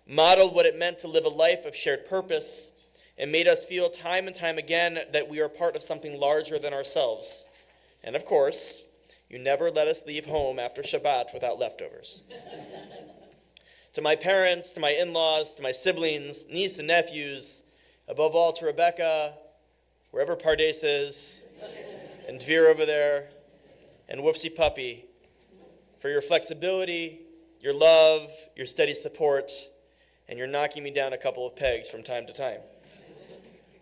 modeled what it meant to live a life of shared purpose, and made us feel time and time again that we are part of something larger than ourselves. And of course, you never let us leave home after Shabbat without leftovers. To my parents, to my in-laws, to my siblings, niece and nephews, above all to Rebecca, wherever Pardes is, and Dvir over there, and Woofsy Puppy, for your flexibility, your love, your steady support, and your knocking me down a couple of pegs from time to time.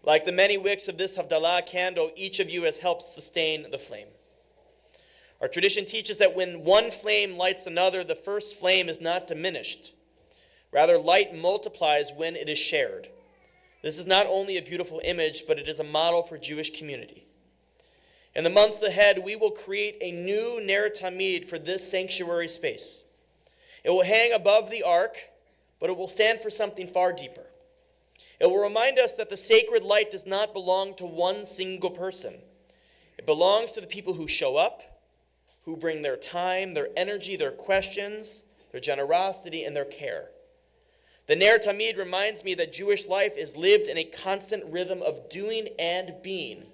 Like the many wicks of this Havdalah candle, each of you has helped sustain the flame. Our tradition teaches that when one flame lights another, the first flame is not diminished. Rather, light multiplies when it is shared. This is not only a beautiful image, but it is a model for Jewish community. In the months ahead, we will create a new Ner Tamid for this sanctuary space. It will hang above the ark, but it will stand for something far deeper. It will remind us that the sacred light does not belong to one single person. It belongs to the people who show up, who bring their time, their energy, their questions, their generosity, and their care. The Ner Tamid reminds me that Jewish life is lived in a constant rhythm of doing and being,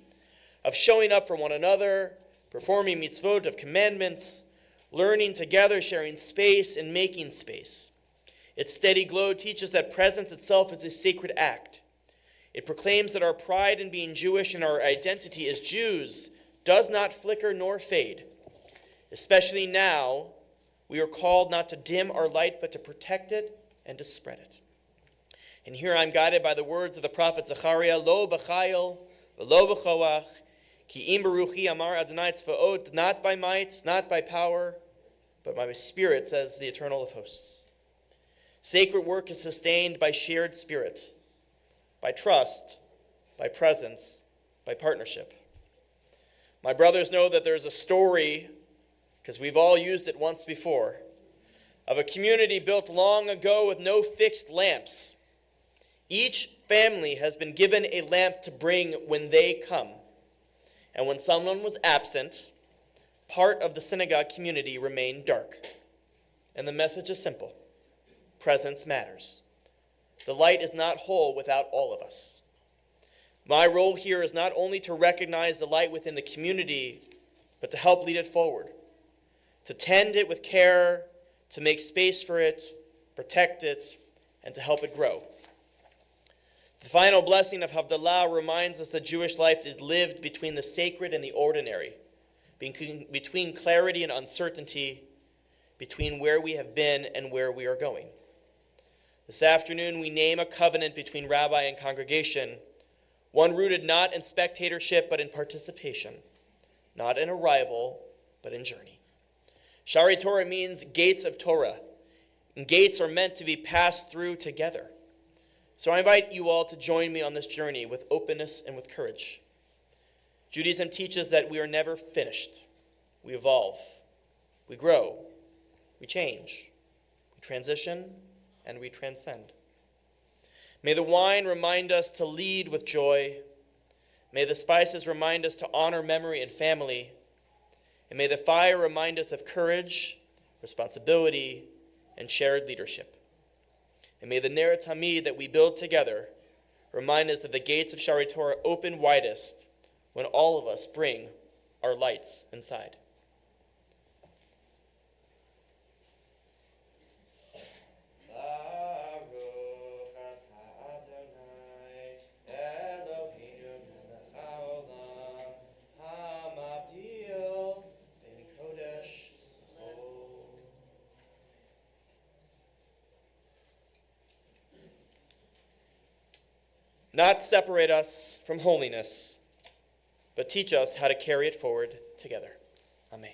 of showing up for one another, performing mitzvot of commandments, learning together, sharing space, and making space. Its steady glow teaches that presence itself is a sacred act. It proclaims that our pride in being Jewish and our identity as Jews does not flicker nor fade. Especially now, we are called not to dim our light, but to protect it and to spread it. And here I'm guided by the words of the prophet Zechariah, Lo b'chayil, v'lo b'choach, ki im beruchi amar Adonai tzvaot, not by might, not by power, but by my spirit, says the Eternal of hosts. Sacred work is sustained by shared spirit, by trust, by presence, by partnership. My brothers know that there's a story, because we've all used it once before, of a community built long ago with no fixed lamps. Each family has been given a lamp to bring when they come. And when someone was absent, part of the synagogue community remained dark. And the message is simple. Presence matters. The light is not whole without all of us. My role here is not only to recognize the light within the community, but to help lead it forward, to tend it with care, to make space for it, protect it, and to help it grow. The final blessing of Havdalah reminds us that Jewish life is lived between the sacred and the ordinary, between clarity and uncertainty, between where we have been and where we are going. This afternoon, we name a covenant between rabbi and congregation, one rooted not in spectatorship but in participation, not in arrival but in journey. Shari Torah means gates of Torah, and gates are meant to be passed through together. So I invite you all to join me on this journey with openness and with courage. Judaism teaches that we are never finished. We evolve, we grow, we change, we transition, and we transcend. May the wine remind us to lead with joy. May the spices remind us to honor memory and family. And may the fire remind us of courage, responsibility, and shared leadership. And may the Ner Tamid that we build together remind us that the gates of Shari Torah open widest when all of us bring our lights inside. not separate us from holiness, but teach us how to carry it forward together. Amen.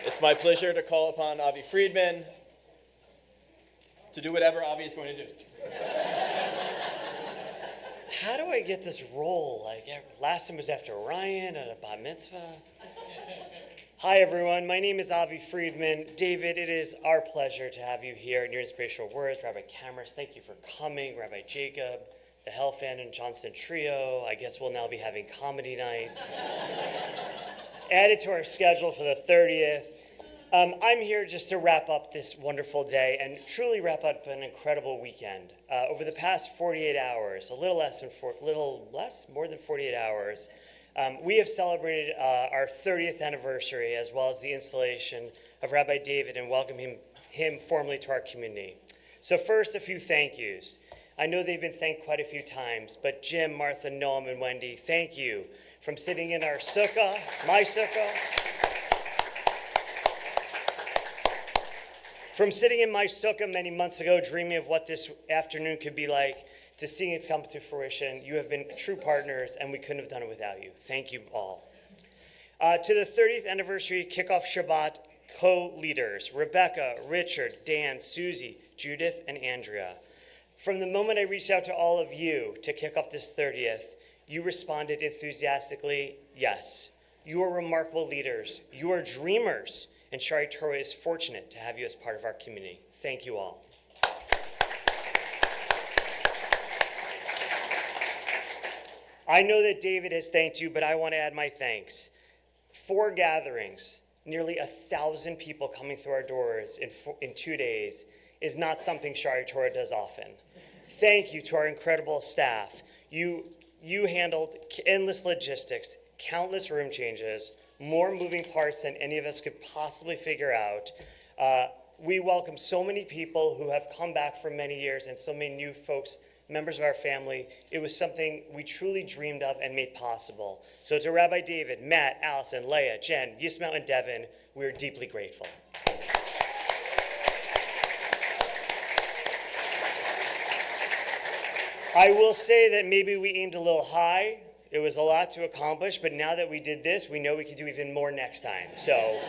It's my pleasure to call upon Avi Friedman to do whatever Avi is going to do. How do I get this role? Like, last time was after Ryan at a bat mitzvah. Hi, everyone. My name is Avi Friedman. David, it is our pleasure to have you here in your inspirational words. Rabbi Cameras, thank you for coming. Rabbi Jacob, the Helfand and Johnston trio. I guess we'll now be having comedy night. Added to our schedule for the 30th. I'm here just to wrap up this wonderful day and truly wrap up an incredible weekend. Over the past 48 hours, more than 48 hours, we have celebrated our 30th anniversary as well as the installation of Rabbi David and welcoming him formally to our community. So first, a few thank yous. I know they've been thanked quite a few times, but Jim, Martha, Noam, and Wendy, thank you from sitting in our sukkah, my sukkah. From sitting in my sukkah many months ago, dreaming of what this afternoon could be like, to seeing it come to fruition, you have been true partners, and we couldn't have done it without you. Thank you all. To the 30th anniversary kickoff Shabbat co-leaders, Rebecca, Richard, Dan, Susie, Judith, and Andrea. From the moment I reached out to all of you to kick off this 30th, you responded enthusiastically, yes. You are remarkable leaders. You are dreamers. And Shari Torah is fortunate to have you as part of our community. Thank you all. I know that David has thanked you, but I want to add my thanks. 4 gatherings, nearly 1,000 people coming through our doors in 2 days is not something Shari Torah does often. Thank you to our incredible staff. You handled endless logistics, countless room changes, more moving parts than any of us could possibly figure out. We welcome so many people who have come back for many years and so many new folks, members of our family. It was something we truly dreamed of and made possible. So to Rabbi David, Matt, Allison, Leah, Jen, Yismael, and Devin, we are deeply grateful. I will say that maybe we aimed a little high. It was a lot to accomplish, but now that we did this, we know we can do even more next time. So,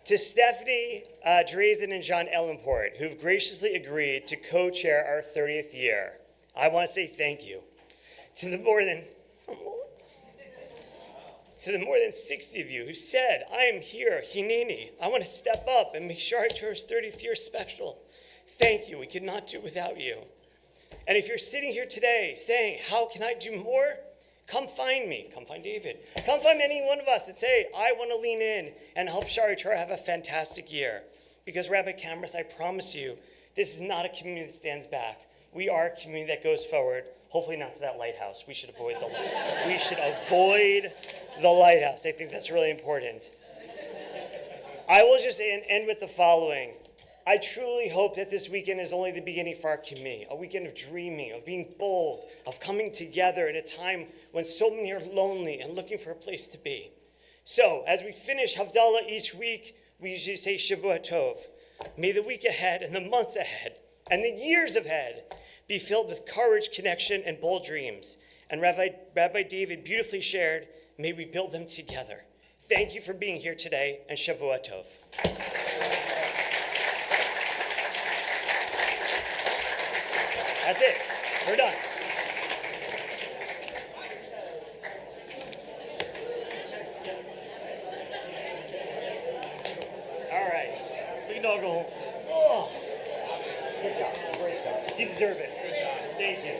to Stephanie Drazen and John Ellenport, who've graciously agreed to co-chair our 30th year, I want to say thank you. To the more than 60 of you who said, I am here, Hineni, I want to step up and make sure our Torah's 30th year special. Thank you. We could not do it without you. And if you're sitting here today saying, how can I do more? Come find me. Come find David. Come find any one of us and say, I want to lean in and help Shari Torah have a fantastic year. Because Rabbi Cameras, I promise you, this is not a community that stands back. We are a community that goes forward, hopefully not to that lighthouse. We should avoid the lighthouse. I think that's really important. I will just end with the following. I truly hope that this weekend is only the beginning for our community, a weekend of dreaming, of being bold, of coming together at a time when so many are lonely and looking for a place to be. So, as we finish Havdalah each week, we usually say Shavua Tov. May the week ahead and the months ahead and the years ahead be filled with courage, connection, and bold dreams. And Rabbi David beautifully shared, may we build them together. Thank you for being here today, and Shavua Tov. That's it. We're done. All right. We can all go home. Oh. Good job. Great job. You deserve it. Good job. Thank you.